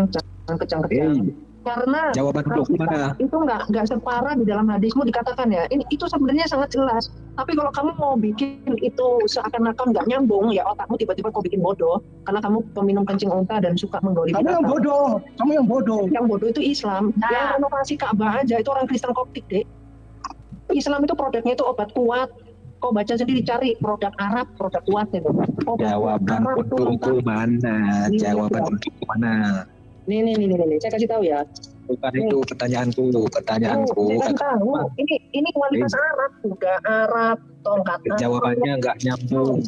jangan kejang-kejang. Karena Jawaban dulu mana? itu nggak separah di dalam hadismu dikatakan ya. Ini itu sebenarnya sangat jelas. Tapi kalau kamu mau bikin itu seakan-akan nggak nyambung, ya otakmu tiba-tiba kau bikin bodoh karena kamu peminum kencing unta dan suka menggolimi. Kamu yang bodoh. Kamu yang bodoh. Yang bodoh itu Islam. Nah. Yang renovasi Ka'bah aja itu orang Kristen Koptik, Dek. Islam itu produknya itu obat kuat. Kau baca sendiri, cari produk Arab, produk kuat itu. Jawaban untukku mana? Jawaban untukku mana? Nih, saya kasih tahu ya. Bukan itu pertanyaanku. Saya kan tahu. Ini kualitas Arab, udah Arab, tongkat. Jawabannya nggak nyambung.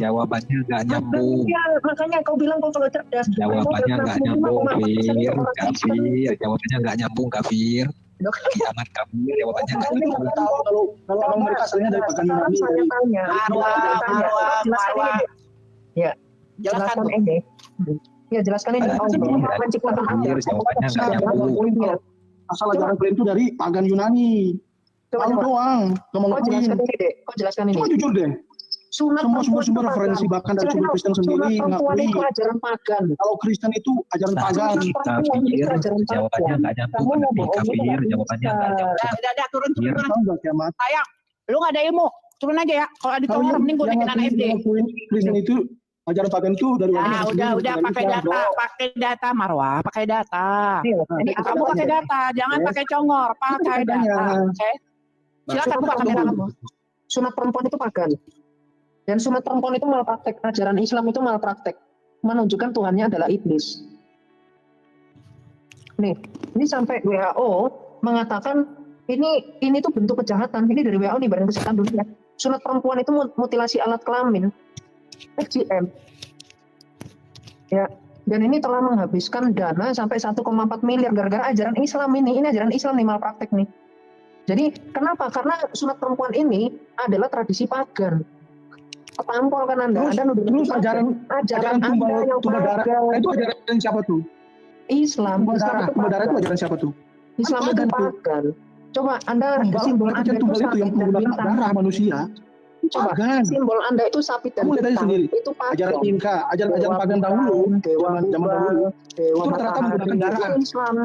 Ya, makanya kau bilang kau kalau cerdas. Jawabannya nggak nyambung, kafir. Jawabannya nggak nyambung, kafir. Kiamat kafir, jawabannya nggak nyambung. Kalau mereka aslinya dari pagan Yunani. Saya tanya. Marwah. Ya, jelaskan ini. Ya, jelaskan ini. Menciptakan Kafir, jawabannya nggak nyambung. Asal ajaran kalian itu dari pagan Yunani. Tahu doang. Kau jelaskan ini. Coba jujur deh. Semua sumber referensi bahkan dari sumber Kristen sendiri ngakui ajaran pagan. Kalau Kristen itu ajaran pagan. Kafir, jawabannya nggak nyambung. Kafir, jawabannya nggak nyambung. Udah turun. Kiamat. Sayang, lu nggak ada ilmu. Turun aja ya. Kalau ada congor mending gue bikin anak SD. Kristen itu ajaran pagan itu dari Udah pakai data Marwah, pakai data. Kamu pakai data, jangan pakai congor, pakai data. Oke. Silakan buka kamera kamu. Sunat perempuan itu pagan. Dan sunat perempuan itu malpraktek. Ajaran Islam itu malpraktek. Menunjukkan Tuhannya adalah iblis. Nih, ini sampai WHO mengatakan ini tuh bentuk kejahatan. Ini dari WHO nih, Badan Kesehatan Dunia. Sunat perempuan itu mutilasi alat kelamin. FGM. Ya, dan ini telah menghabiskan dana sampai 1,4 miliar gara-gara ajaran Islam ini. Ini ajaran Islam nih, malpraktek nih. Jadi kenapa? Karena sunat perempuan ini adalah tradisi pagan. Ketampol kan Anda. Terus ajaran tumbal darah itu ajaran siapa tuh? Islam. Tumbal darah itu ajaran siapa tuh? Islam itu pagan. Coba Anda simbol Anda tumbal itu yang menggunakan darah manusia. Coba simbol Anda itu sapi dan kamu lihat aja sendiri. Itu pagan. Ajaran Inka, ajaran pagan dahulu, zaman dahulu. Itu rata-rata menggunakan darah,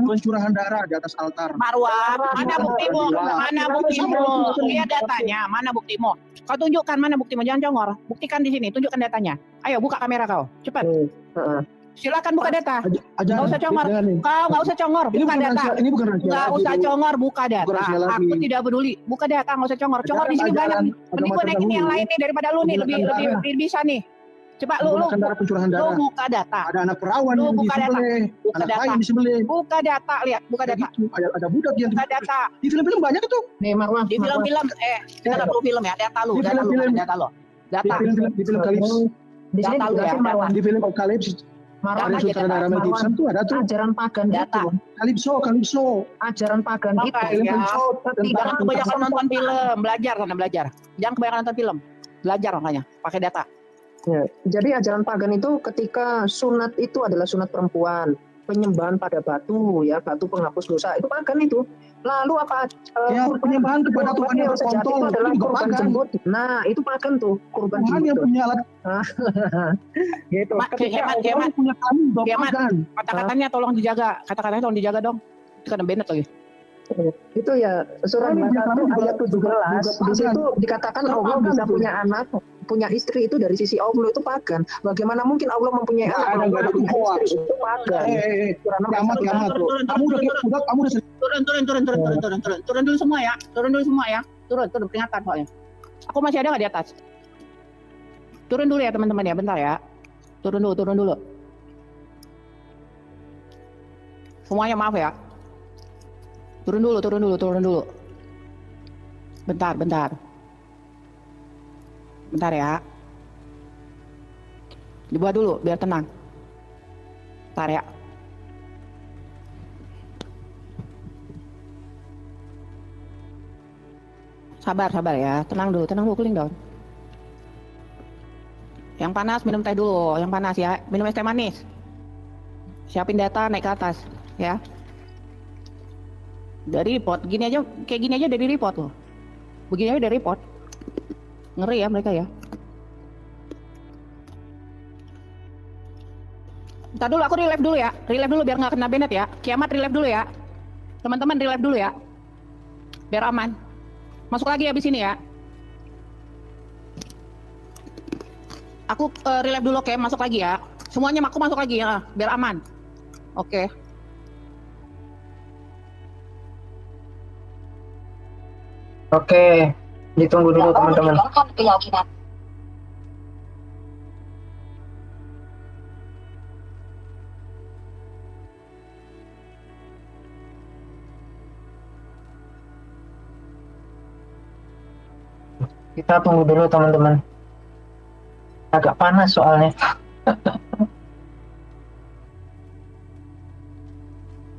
pencurahan darah di atas altar. Marwah, mana buktimu? Mana buktimu? Lihat datanya, mana buktimu? Kau tunjukkan mana buktimu, jangan congor. Buktikan di sini, tunjukkan datanya. Ayo buka kamera kau, cepat. Silakan buka data. Nggak usah congor. Kau nggak usah congor. Buka data. Ini bukan rahasia. Nggak usah congor. Buka data. Aku tidak peduli. Buka data. Nggak usah congor. Congor di sini banyak. Mending gue naikin yang lain nih daripada lu nih. Lebih bisa nih. Coba lu buka data. Ada anak perawan yang disembelih. Anak bayi yang disembelih. Buka data. Lihat. Buka data. Ada budak yang buka data. Di film-film banyak tuh. Nih Marwah. Di film-film. Kita nggak perlu film ya. Data lu. Data lu. Data. Di film Kalips. Di sini Marwah. Di film Kalips. Ada sutradara Mel Gibson tuh ada tuh ajaran pagan data. Kalipso. Ajaran pagan itu jangan kebanyakan nonton film, belajar karena belajar. Jangan kebanyakan nonton film, belajar makanya pakai data. Ya, jadi ajaran pagan itu ketika sunat itu adalah sunat perempuan, penyembahan pada batu, ya batu penghapus dosa itu pagan itu. Lalu apa? Penyembahan kepada Tuhan yang terkontol itu adalah kurban jembut. Nah itu pagan tuh kurban jembut. Yang punya alat. Gitu. Kiamat. Kata-katanya tolong dijaga. Kata-katanya tolong dijaga dong. Itu kan Bennett lagi. Itu ya surah 1 ayat 17 di situ dikatakan Allah bisa punya anak, punya istri itu dari sisi Allah itu pagan. Bagaimana mungkin Allah mempunyai anak? Ada istri itu pagan. Kiamat tuh. Kamu udah turun dulu semua ya. Turun peringatan soalnya. Aku masih ada nggak di atas? Turun dulu ya teman-teman ya, bentar ya. Turun dulu. Semuanya maaf ya. Turun dulu. Bentar. Bentar ya. Dibuat dulu biar tenang. Bentar ya. Sabar ya. Tenang dulu, cooling down. Yang panas minum teh dulu, yang panas ya. Minum es teh manis. Siapin data naik ke atas, ya. Dari report, kayak gini aja dari report loh. Begini aja dari report. Ngeri ya mereka ya. Ntar dulu aku relive dulu ya. Relive dulu biar nggak kena Bennett ya. Kiamat relive dulu ya. Teman-teman relive dulu ya. Biar aman. Masuk lagi habis ini ya. Aku relive dulu oke, masuk lagi ya. Semuanya aku masuk lagi ya, biar aman. Oke. Oke, ditunggu dulu teman-teman. Kita tunggu dulu teman-teman. Agak panas soalnya.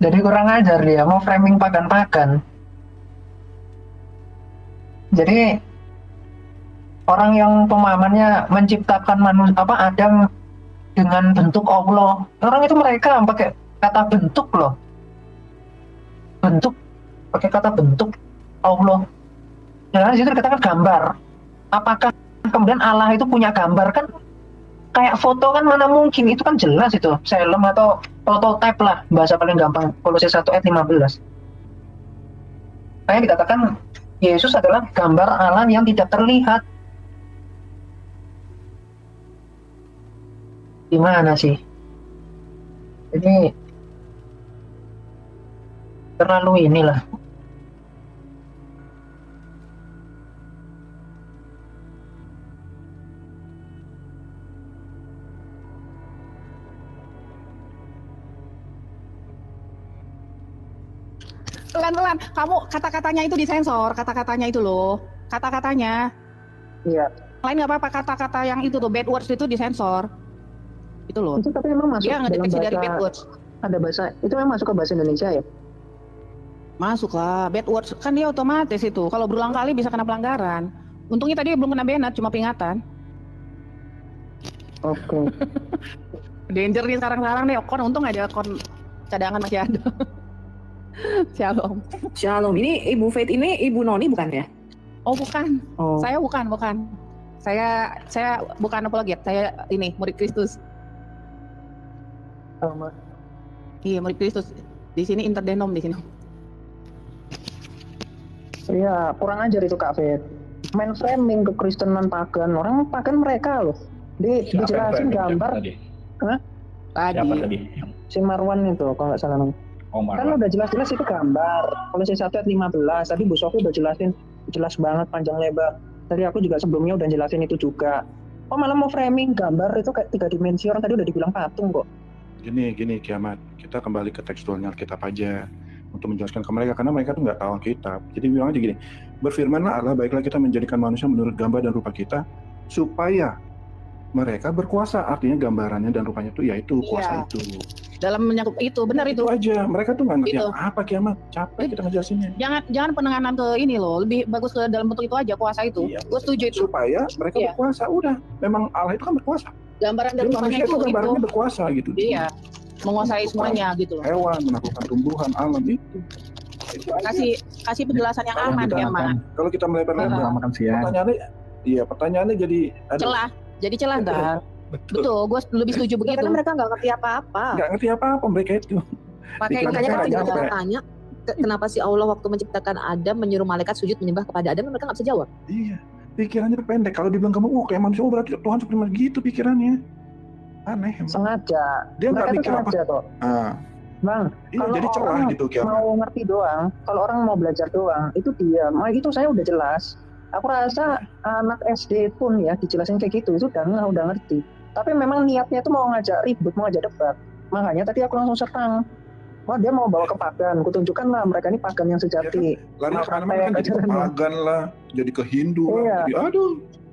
Jadi kurang ajar dia, mau framing pagan-pagan. Jadi orang yang pemahamannya menciptakan manusia Adam dengan bentuk Allah. Orang itu mereka pakai kata bentuk loh. Bentuk, pakai kata bentuk Allah. Dan di situ dikatakan gambar. Apakah kemudian Allah itu punya gambar? Kan kayak foto kan mana mungkin, itu kan jelas itu film atau prototype lah, bahasa paling gampang. Kolose 1 ayat 15. Kayak dikatakan Yesus adalah gambar Allah yang tidak terlihat. Gimana sih? Ini terlalu inilah. Pelan-pelan, kamu kata-katanya itu disensor, kata-katanya itu loh, kata-katanya. Iya. Lain nggak apa-apa, kata-kata yang itu tuh bad words itu disensor. Itu loh. Itu tapi memang masuk Dia dalam ngedeteksi bahasa, dari bad words. ada bahasa, itu memang masuk ke bahasa Indonesia ya? Masuk lah, bad words kan dia otomatis itu. Kalau berulang kali bisa kena pelanggaran. Untungnya tadi belum kena banned, cuma peringatan. Oke. Danger nih sekarang nih, Okon untung aja Okon cadangan masih ada. Shalom. Shalom. Ini Ibu Faith ini Ibu Noni bukan ya? Oh bukan, Oh. saya bukan. Saya bukan apologet, saya ini murid Kristus. Sama. Iya murid Kristus. Di sini interdenom di sini. Iya, kurang ajar itu Kak Fit. Main framing kekristenan pagan, orang pagan mereka loh. Dijelasin gambar. Hah? Tadi. Si Marwan itu kalau nggak salah namanya. Kan udah jelas-jelas itu gambar. Kolose 1 ayat 15. Tadi Bu Sofi udah jelasin jelas banget panjang lebar. Tadi aku juga sebelumnya udah jelasin itu juga. Oh malah mau framing gambar itu kayak 3 dimensi, orang tadi udah dibilang patung kok. Gini Kiamat, kita kembali ke tekstualnya Alkitab aja untuk menjelaskan ke mereka, karena mereka tuh nggak tahu Alkitab. Jadi bilang aja gini, berfirmanlah Allah, baiklah kita menjadikan manusia menurut gambar dan rupa kita, supaya mereka berkuasa. Artinya gambarannya dan rupanya itu yaitu kuasa itu. Dalam menyangkut itu, benar itu. Aja, mereka tuh nggak ngerti Itu. apa Kiamat, capek kita ngejelasinnya. Jangan penanganan ke ini loh, lebih bagus ke dalam bentuk itu aja, kuasa itu. Iya. Gue setuju itu. Supaya mereka Iya. berkuasa, udah. Memang Allah itu kan berkuasa. Gambaran dan Jadi rupanya manusia itu itu. gambarannya berkuasa gitu. Iya, menguasai semuanya gitu loh. Hewan, menaklukkan tumbuhan, alam itu. Kasih penjelasan yang aman ya, Mak. Kalau kita melebar-lebar, makan siang. pertanyaannya jadi Celah, jadi celah ntar. Betul, gue lebih setuju begitu. Karena mereka nggak ngerti apa-apa. nggak ngerti apa-apa mereka itu. Makanya Pikiran kan mereka kita nggak nyampe. tanya, kenapa sih Allah waktu menciptakan Adam menyuruh malaikat sujud menyembah kepada Adam, mereka nggak bisa jawab. Iya, pikirannya pendek. Kalau dibilang kamu, kayak manusia, berarti Tuhan seperti gitu pikirannya. Aneh. Emang. Sengaja. Dia nggak Mereka itu mikir apa. sengaja kok. Ah, Bang, iya, kalau jadi celah orang gitu Kiamat. mau ngerti doang, kalau orang mau belajar doang, itu diam. Itu saya udah jelas. Aku rasa anak SD pun ya dijelasin kayak gitu, itu udah ngerti. Tapi memang niatnya itu mau ngajak ribut, mau ngajak debat. Makanya tadi aku langsung serang. Wah, dia mau bawa ke pagan. Kutunjukkan lah mereka ini pagan yang sejati. Lari Mau kemana-mana kan jadi ke ajarannya. pagan lah, jadi ke Hindu lah. Iya. Jadi, aduh,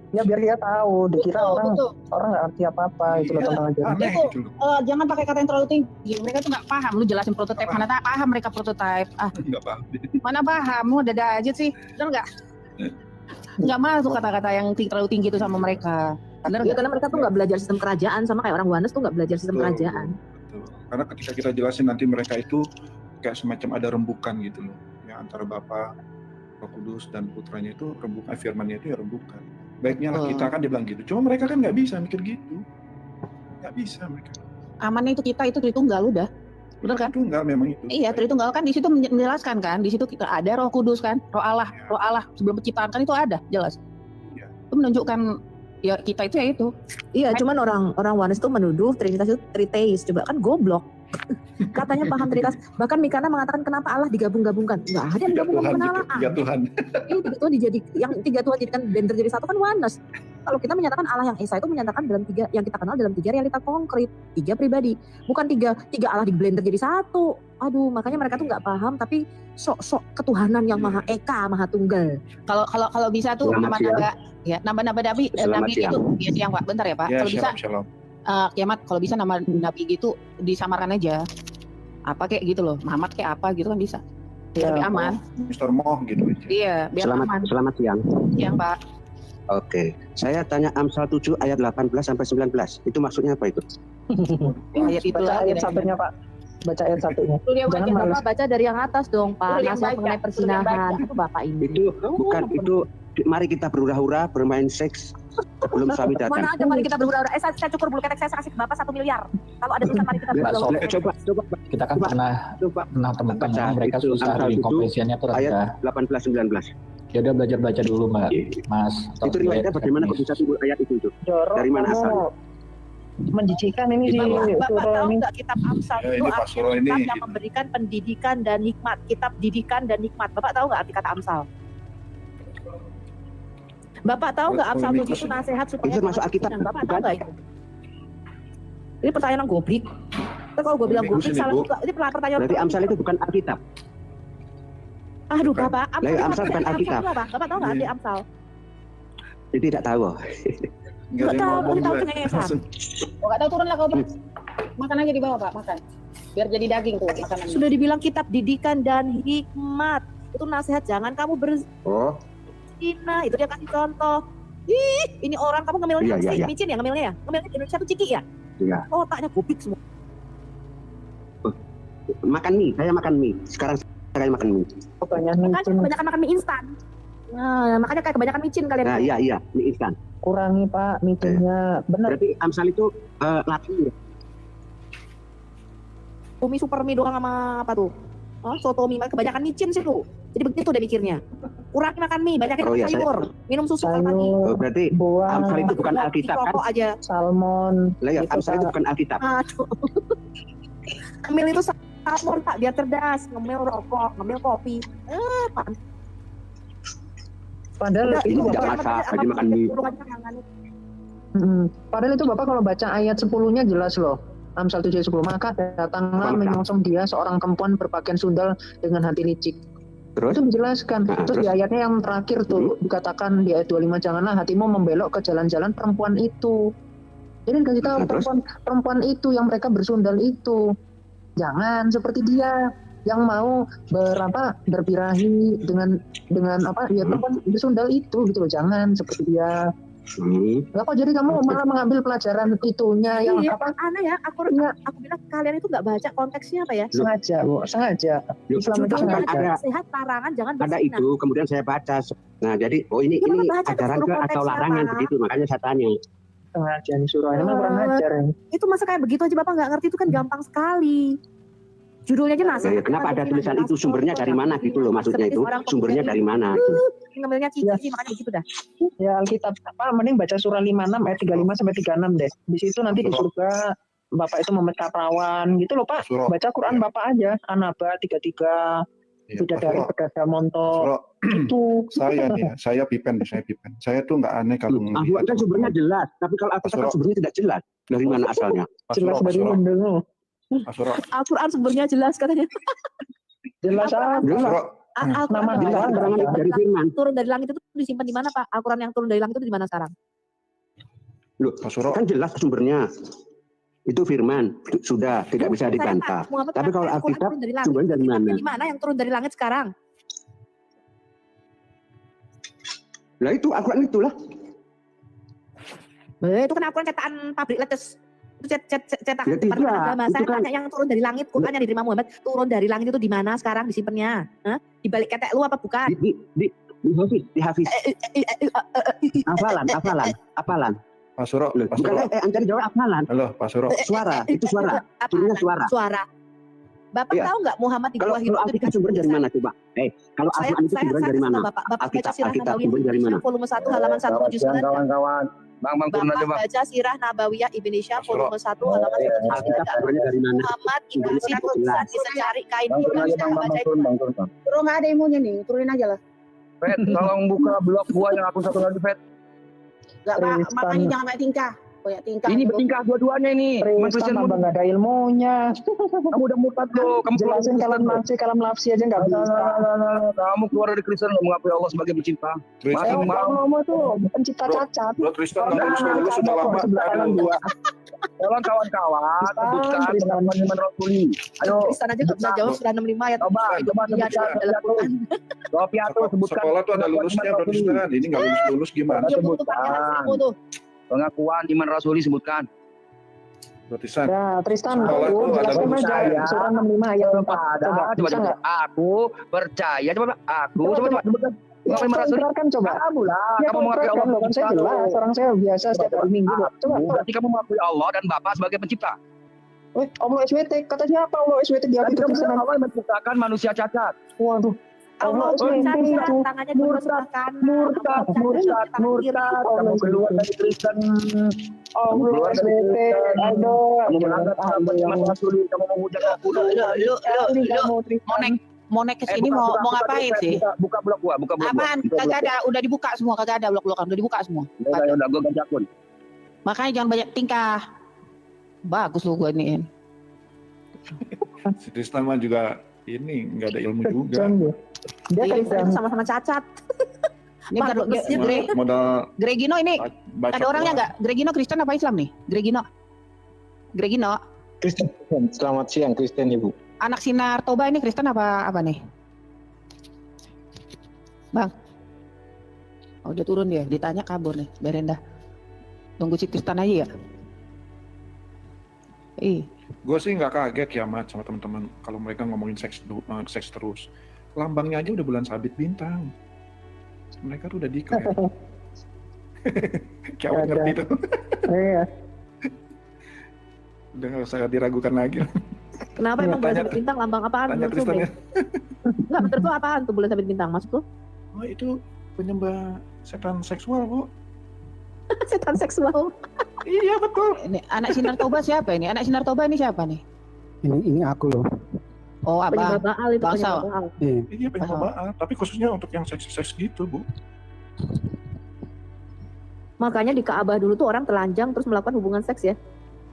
Ya biar dia tahu, dikira Betul. orang nggak ngerti apa-apa itu loh tentang ajaran. aneh Itu, gitu loh. jangan pakai kata yang terlalu tinggi. Mereka tuh nggak paham. Lu jelasin prototipe, mana tak paham mereka prototipe. Nggak paham. Mana paham? Lu dada aja sih. Bener nggak? Nggak masuk kata-kata yang terlalu tinggi itu sama mereka. Bener Ya nggak? karena mereka tuh nggak belajar sistem kerajaan, sama kayak orang Wanes tuh nggak belajar sistem Betul. kerajaan. Betul. Karena ketika kita jelasin nanti mereka itu kayak semacam ada rembukan gitu loh. Ya, antara Bapa, Roh Kudus dan Putranya itu rembukan, firmannya itu ya rembukan. Baiknya lah kita kan dibilang gitu. Cuma mereka kan nggak bisa mikir gitu. Nggak bisa mereka. Amannya itu kita itu Tritunggal udah. Bener kan? Tunggal memang itu. Iya, Tritunggal kan di situ menjelaskan kan, di situ kita ada Roh Kudus kan, Roh Allah sebelum penciptaan kan itu ada, jelas. Iya. Itu menunjukkan ya kita itu ya itu. Iya, cuman orang Wanes tuh menuduh Trinitas itu triteis, coba kan goblok. Katanya paham Trinitas, bahkan Mikana mengatakan kenapa Allah digabung-gabungkan. Nggak ada yang Tiga Tuhan digabung-gabungkan gitu. Allah. Tiga Tuhan. Ini tiga Tuhan yang tiga Tuhan jadikan blender jadi satu kan Wanes. Kalau kita menyatakan Allah yang Esa itu menyatakan dalam tiga yang kita kenal dalam tiga realita konkret, tiga pribadi, bukan tiga Allah di blender jadi satu. Aduh, makanya mereka tuh nggak paham, tapi sok-sok ketuhanan yang Maha Eka, Maha Tunggal. Kalau bisa tuh nambah-nambah nabi itu ya siang Pak, bentar ya Pak. Ya, Kalau bisa shalom. kiamat, kalau bisa nama nabi gitu disamarkan aja. Apa kayak gitu loh, Muhammad kayak apa gitu kan bisa. Biar lebih aman. Mr. Moh gitu. Iya, biar aman. Selamat siang. Siang Pak. Oke, saya tanya Amsal 7 ayat 18 sampai 19. Itu maksudnya apa itu? Ayat itu Baca ayat satunya Pak. Baca ayat satunya. Jangan Bapak baca dari yang atas dong Pak, nasihat mengenai persinahan. Itu Bapak ini. Itu bukan itu. Mari kita berhura-hura bermain seks sebelum suami datang. Mana ada mari kita berhura-hura. Saya cukur bulu ketek, saya kasih ke Bapak 1 miliar. Kalau ada tulisan mari kita berhura-hura. Coba. Kita kan pernah temukan mereka susah di kompresiannya tuh ayat 18-19. Ya udah belajar dulu Mas. Itu riwayatnya bagaimana kok bisa timbul ayat itu? Dari mana asalnya? Menjijikan ini sih. Bapak tahu nggak kitab Amsal itu ini Pak Suro ini. yang memberikan pendidikan dan hikmat, kitab didikan dan hikmat. Bapak tahu nggak arti kata Amsal? Bapak tahu nggak Amsal itu nasihat supaya itu masuk Alkitab? Bapak tahu nggak itu? Ini pertanyaan yang goblik. Kalau gue bilang goblik salah juga. Ini pertanyaan. Berarti Amsal itu bukan Alkitab. Aduh Bapak, Amsal bukan Alkitab. Bapak tahu nggak arti Amsal? Tidak tahu. Nggak tahu cengengesan. Nggak tahu, turunlah kau Pak. Makan aja di bawah Pak, makan. Biar jadi daging tuh makanan. Sudah dibilang kitab didikan dan hikmat. Itu nasihat, jangan kamu berzina. Itu dia kasih contoh. Ih, ini orang kamu ngemilnya micin ya ngemilnya ya? Ngemilnya di Indonesia tuh ciki ya? Iya. Otaknya goblik semua. Makan mie, saya makan mie. Sekarang saya makan mie. Kebanyakan makan mie instan. Nah, makanya kayak kebanyakan micin kalian. Nah, iya, mie instan. Kurangi Pak micinnya, benar. Berarti Amsal itu laki ya? Umi super mie doang sama apa tuh? Soto mie, kebanyakan micin sih tuh. Jadi begitu deh mikirnya. Kurangi makan mie, banyakin sayur, minum susu pagi. Berarti Amsal itu bukan Alkitab kan? Aja. Salmon. Lah ya, Amsal itu bukan Alkitab. Ngemil itu salmon Pak, biar cerdas. Ngemil rokok, ngemil kopi. Padahal itu tidak masak, lagi makan mie. Padahal itu Bapak kalau baca ayat 10-nya jelas loh. Amsal 7:10, maka datanglah menyongsong dia seorang perempuan berpakaian sundal dengan hati licik. Terus? Itu dijelaskan. Terus di ayatnya yang terakhir tuh dikatakan di ayat 25, janganlah hatimu membelok ke jalan-jalan perempuan itu. Jadi kasih tahu perempuan itu yang mereka bersundal itu. Jangan seperti dia yang mau berbirahi dengan apa ya perempuan bersundal itu gitu loh, jangan seperti dia. Lah kok jadi kamu malah mengambil pelajaran itunya yang apa? Aneh ya, aku bilang kalian itu nggak baca konteksnya apa ya? Sengaja. Islam itu sengaja. Sehat larangan jangan berzina. Ada itu, kemudian saya baca. Nah jadi, ini ajaran ke atau larangan begitu, makanya saya tanya. Sengaja nih surah, ini kurang ajar. Itu masa kayak begitu aja Bapak nggak ngerti, itu kan gampang sekali. Judulnya aja nasihat. Kenapa ada tulisan itu, sumbernya dari mana gitu loh, maksudnya itu sumbernya dari mana? Ngambilnya cici makanya begitu dah. Ya Alkitab apa mending baca surah 56 ayat 35 sampai 36 deh. Di situ nanti di surga Bapak itu memecah perawan gitu loh Pak. Baca Quran Bapak aja. Anaba 33 bidadari berdada montok itu. Saya pipen. Saya tuh nggak aneh kalau Al-Quran kan sumbernya jelas, tapi kalau Alkitab kan sumbernya tidak jelas. Dari mana asalnya? Jelas dari mendengar. Al-Quran sumbernya jelas katanya. Jelas Al-Quran dari firman. Turun dari langit itu disimpan di mana Pak? Al-Quran yang turun dari langit itu di mana sekarang? Loh, kan jelas sumbernya. Itu firman, sudah tidak bisa dibantah. Tapi kalau Alkitab sumbernya dari mana? Di mana yang turun dari langit sekarang? Lah itu Al-Quran itulah. Itu kan Al-Quran cetakan pabrik letes. Itu cetakan departemen agama. Saya tanya yang turun dari langit, Quran yang diterima Muhammad, turun dari langit itu di mana sekarang disimpannya? Di balik ketek lu apa bukan? Di Hafiz. Hafalan. Pak Suro. Bukan anjir jawab hafalan. Halo, Pak Suro. Suara, itu suara. Turunnya suara. Bapak tahu nggak Muhammad di Gua Hira itu dikasih sumber dari mana coba? Kalau Al-Quran itu sumber dari mana? Bapak baca Sirah Alkitab Nabawiyah sumber dari mana? volume 1 halaman 179. Kawan-kawan. Bang turun aja Bang. Baca Sirah Nabawiyah Indonesia volume 1 halaman 179. Muhammad dikasih tulisan secari kain Bang. Turun nggak ada ilmunya nih, turunin aja lah. Fed, tolong buka blog gua yang akun satu lagi Fed. Nggak Pak, makanya jangan pakai tingkah. Banyak tingkah. Ini bertingkah dua-duanya ini. Tristan tambah nggak ada ilmunya. Kamu udah murtad loh. Kamu jelasin kalam nafsi aja nggak bisa. Kamu keluar dari Kristen lo mengakui Allah sebagai pencipta. Kamu tuh pencipta cacat. Bro Tristan nggak lulus sudah lama. Aduh. Tolong kawan-kawan sebutkan pengakuan iman rasuli. Ayo. Tristan aja nggak bisa jawab surah 65 ayat. Coba sebutkan. Coba Piatu sebutkan. Sekolah tuh ada lulusnya Bro Tristan. Ini nggak lulus gimana? Sebutkan. Pengakuan iman rasuli sebutkan. Tristan. Ya, Tristan, aku jelaskan aja surah 65 ayat 4. Coba, bisa nggak? Aku percaya. Coba. Aku coba sebutkan. Kan coba. Kamu lah. Kamu mengakui Allah. Kan saya jelas. Orang saya biasa setiap hari Minggu. Coba. Berarti kamu mengakui Allah dan Bapa sebagai pencipta. Allah SWT. Kata siapa Allah SWT di hati Kristen? Allah yang menciptakan manusia cacat. Waduh. Allah SWT itu tangannya murtad. Kamu keluar dari Kristen. Allah SWT. Aduh. Kamu melanggar iman rasuli. Kamu menghujat aku. Mau naik ke sini mau ngapain sih? Buka blog gua, buka blog. Apaan? Kagak ada, udah dibuka semua, kagak ada blok-blokan, udah dibuka semua. Udah gua ganti akun. Makanya jangan banyak tingkah. Bagus lu gua iniin. Si Tristan mah juga ini nggak ada ilmu juga. Dia kan sama-sama cacat. Ini modal Gregino ini ada orangnya nggak? Gregino Kristen apa Islam nih? Gregino. Kristen. Selamat siang Kristen Ibu. Anak Sinar Toba ini Kristen apa nih? Bang. Oh, udah turun dia, ditanya kabur nih, Berenda. Tunggu si Kristen aja ya. Gue sih nggak kaget kiamat sama teman-teman kalau mereka ngomongin seks terus. Lambangnya aja udah bulan sabit bintang. Mereka tuh udah declare. Kiamat ngerti tuh. Iya. Udah nggak usah diragukan lagi. Kenapa emang bulan sabit bintang lambang apaan? Tanya Kristen ya. Enggak, betul tuh apaan tuh bulan sabit bintang maksud tuh? Oh itu penyembah setan seksual Bu. Setan seksual. Iya betul. Ini anak Sinar Toba siapa ini? Anak Sinar Toba ini siapa nih? Ini aku loh. Oh apa? Penyembah Baal itu Bangsa. penyembah Baal. Iya penyembah Baal, tapi khususnya untuk yang seks gitu Bu. Makanya di Ka'bah dulu tuh orang telanjang terus melakukan hubungan seks ya.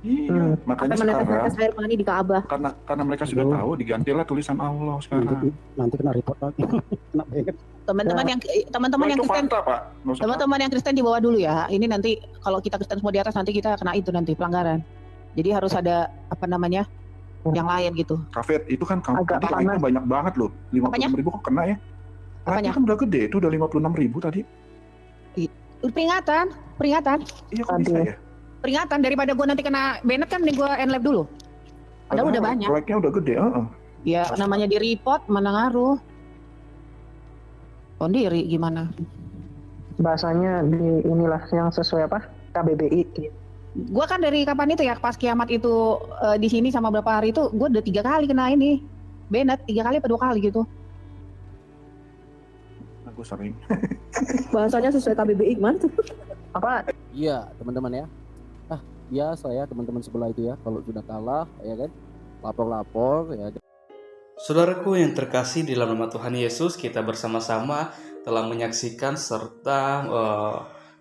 Iya, makanya sekarang air mani di Ka'bah. Karena mereka sudah tahu, digantilah tulisan Allah sekarang. Nanti kena report lagi. Kena banget. Teman-teman yang Kristen, teman-teman yang Kristen di bawah dulu ya. Ini nanti kalau kita Kristen semua di atas nanti kita kena itu nanti pelanggaran. Jadi harus ada apa namanya yang lain gitu. Kafet itu kan itu banyak banget loh. 56.000 kok kena ya? Apanya? Kan udah gede itu udah 56.000 tadi. Peringatan. Iya kok bisa ya? Peringatan daripada gue nanti kena banned kan nih gue end-live dulu. Padahal udah banyak. Like-nya udah gede, Ya namanya di report mana ngaruh. Pondiri gimana? Bahasanya di inilah yang sesuai apa? KBBI. Gue kan dari kapan itu ya pas kiamat itu di sini sama berapa hari itu gue udah 3 kali kena ini banned 3 kali atau 2 kali gitu. Aku sering. Bahasanya sesuai KBBI gimana tuh? Apa? Iya teman-teman ya. Biasa ya teman-teman sebelah itu ya, kalau sudah kalah ya kan lapor ya. Saudaraku yang terkasih di dalam nama Tuhan Yesus, kita bersama-sama telah menyaksikan serta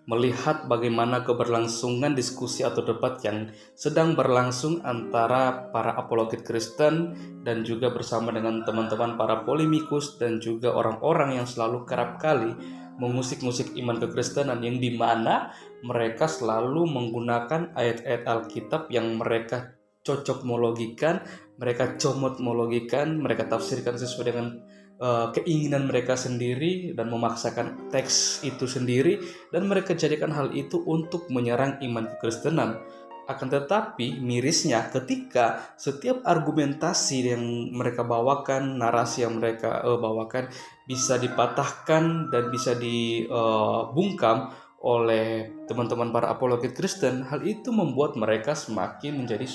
melihat bagaimana keberlangsungan diskusi atau debat yang sedang berlangsung antara para apologet Kristen dan juga bersama dengan teman-teman para polemikus dan juga orang-orang yang selalu kerap kali mengusik-ngusik iman kekristenan, yang dimana mereka selalu menggunakan ayat-ayat Alkitab yang mereka cocokmologikan, mereka comotmologikan, mereka tafsirkan sesuai dengan keinginan mereka sendiri dan memaksakan teks itu sendiri, dan mereka jadikan hal itu untuk menyerang iman kekristenan. Akan tetapi mirisnya ketika setiap argumentasi yang mereka bawakan, narasi yang mereka bawakan bisa dipatahkan dan bisa dibungkam oleh teman-teman para apologet Kristen, hal itu membuat mereka semakin menjadi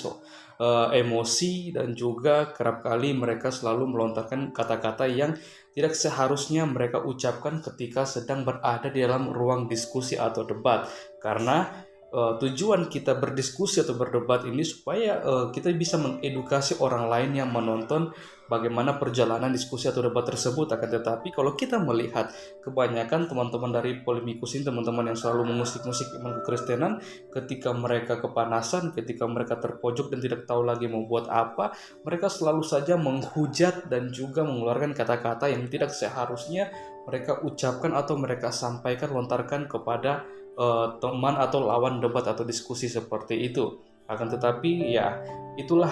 emosi, dan juga kerap kali mereka selalu melontarkan kata-kata yang tidak seharusnya mereka ucapkan ketika sedang berada di dalam ruang diskusi atau debat. Karena tujuan kita berdiskusi atau berdebat ini supaya kita bisa mengedukasi orang lain yang menonton bagaimana perjalanan diskusi atau debat tersebut. Akan tetapi kalau kita melihat kebanyakan teman-teman dari polemikus ini, teman-teman yang selalu mengusik-musik iman kekristenan, ketika mereka kepanasan, ketika mereka terpojok dan tidak tahu lagi mau buat apa, mereka selalu saja menghujat dan juga mengeluarkan kata-kata yang tidak seharusnya mereka ucapkan atau mereka sampaikan, lontarkan kepada teman atau lawan debat atau diskusi seperti itu. Akan tetapi ya itulah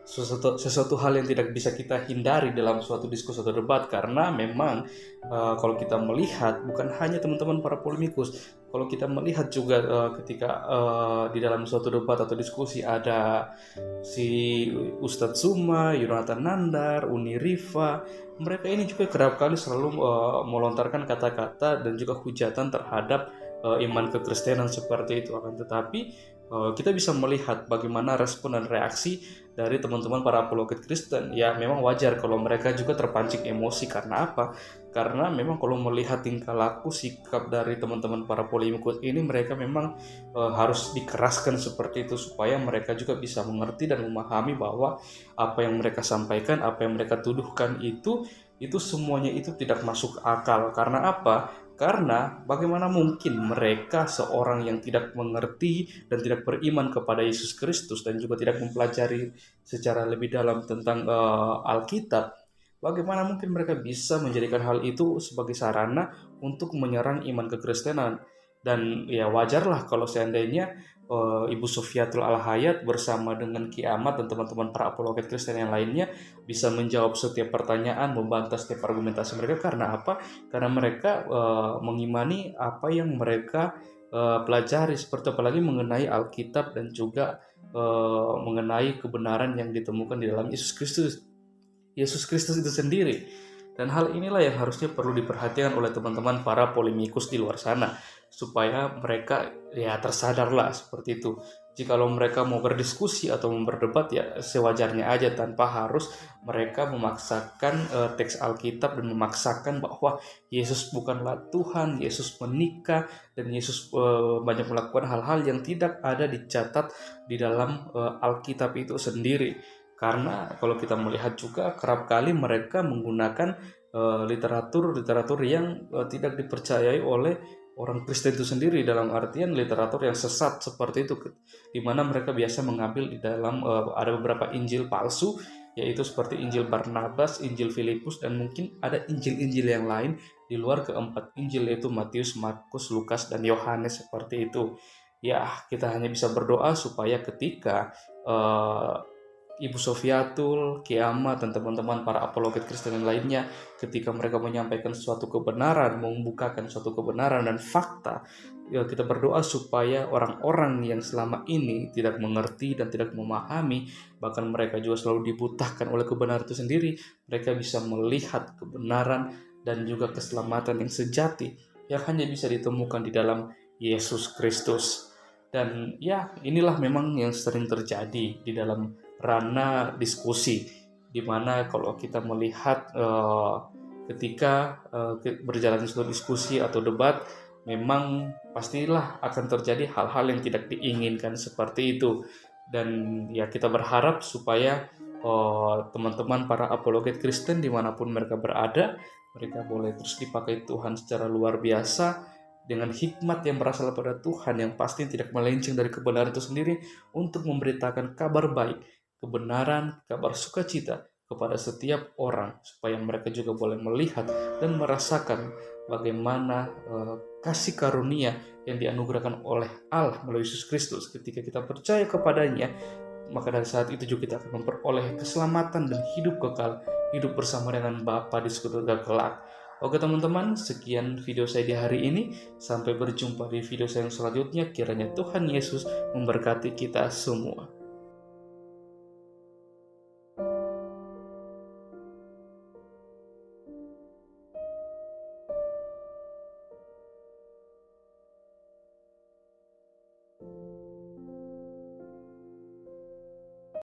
sesuatu hal yang tidak bisa kita hindari dalam suatu diskusi atau debat, karena memang kalau kita melihat bukan hanya teman-teman para polemikus, kalau kita melihat juga ketika di dalam suatu debat atau diskusi ada si Ustadz Suma, Yonatan Nandar, Uni Rifa, mereka ini juga kerap kali selalu melontarkan kata-kata dan juga hujatan terhadap iman kekristenan seperti itu. Akan tetapi kita bisa melihat bagaimana respon dan reaksi dari teman-teman para apologet Kristen. Ya memang wajar kalau mereka juga terpancing emosi. Karena apa? Karena memang kalau melihat tingkah laku, sikap dari teman-teman para polemikus ini, mereka memang harus dikeraskan seperti itu supaya mereka juga bisa mengerti dan memahami bahwa apa yang mereka sampaikan, apa yang mereka tuduhkan itu semuanya itu tidak masuk akal. Karena apa? Karena bagaimana mungkin mereka, seorang yang tidak mengerti dan tidak beriman kepada Yesus Kristus dan juga tidak mempelajari secara lebih dalam tentang Alkitab, bagaimana mungkin mereka bisa menjadikan hal itu sebagai sarana untuk menyerang iman kekristenan? Dan ya wajarlah kalau seandainya Ibu Sofiatul Al-Hayat bersama dengan Ki Ahmad dan teman-teman para apologet Kristen yang lainnya bisa menjawab setiap pertanyaan, membantah setiap argumentasi mereka. Karena apa? Karena mereka mengimani apa yang mereka pelajari, seperti apalagi mengenai Alkitab dan juga mengenai kebenaran yang ditemukan di dalam Yesus Kristus itu sendiri. Dan hal inilah yang harusnya perlu diperhatikan oleh teman-teman para polemikus di luar sana, supaya mereka ya tersadarlah seperti itu. Jikalau mereka mau berdiskusi atau mau berdebat ya sewajarnya aja, tanpa harus mereka memaksakan teks Alkitab dan memaksakan bahwa Yesus bukanlah Tuhan, Yesus menikah, dan Yesus banyak melakukan hal-hal yang tidak ada dicatat di dalam Alkitab itu sendiri. Karena kalau kita melihat juga kerap kali mereka menggunakan literatur yang tidak dipercayai oleh orang Kristen itu sendiri, dalam artian literatur yang sesat seperti itu, di mana mereka biasa mengambil di dalam ada beberapa Injil palsu, yaitu seperti Injil Barnabas, Injil Filipus, dan mungkin ada Injil-Injil yang lain di luar keempat Injil, yaitu Matius, Markus, Lukas, dan Yohanes seperti itu. Ya kita hanya bisa berdoa supaya ketika Ibu Sofiatul, Ki Ahmad, dan teman-teman para apologet Kristen yang lainnya, ketika mereka menyampaikan suatu kebenaran, membukakan suatu kebenaran dan fakta, ya kita berdoa supaya orang-orang yang selama ini tidak mengerti dan tidak memahami, bahkan mereka juga selalu dibutahkan oleh kebenaran itu sendiri, mereka bisa melihat kebenaran dan juga keselamatan yang sejati yang hanya bisa ditemukan di dalam Yesus Kristus. Dan ya inilah memang yang sering terjadi di dalam ranah diskusi, dimana kalau kita melihat ketika berjalan suatu diskusi atau debat, memang pastilah akan terjadi hal-hal yang tidak diinginkan seperti itu. Dan ya kita berharap supaya teman-teman para apologet Kristen dimanapun mereka berada, mereka boleh terus dipakai Tuhan secara luar biasa, dengan hikmat yang berasal pada Tuhan yang pasti tidak melenceng dari kebenaran itu sendiri, untuk memberitakan kabar baik, kebenaran, kabar sukacita kepada setiap orang, supaya mereka juga boleh melihat dan merasakan bagaimana kasih karunia yang dianugerahkan oleh Allah melalui Yesus Kristus. Ketika kita percaya kepadanya, maka dari saat itu juga kita akan memperoleh keselamatan dan hidup kekal, hidup bersama dengan Bapa di surga kelak. Oke teman-teman, sekian video saya di hari ini. Sampai berjumpa di video saya yang selanjutnya. Kiranya Tuhan Yesus memberkati kita semua.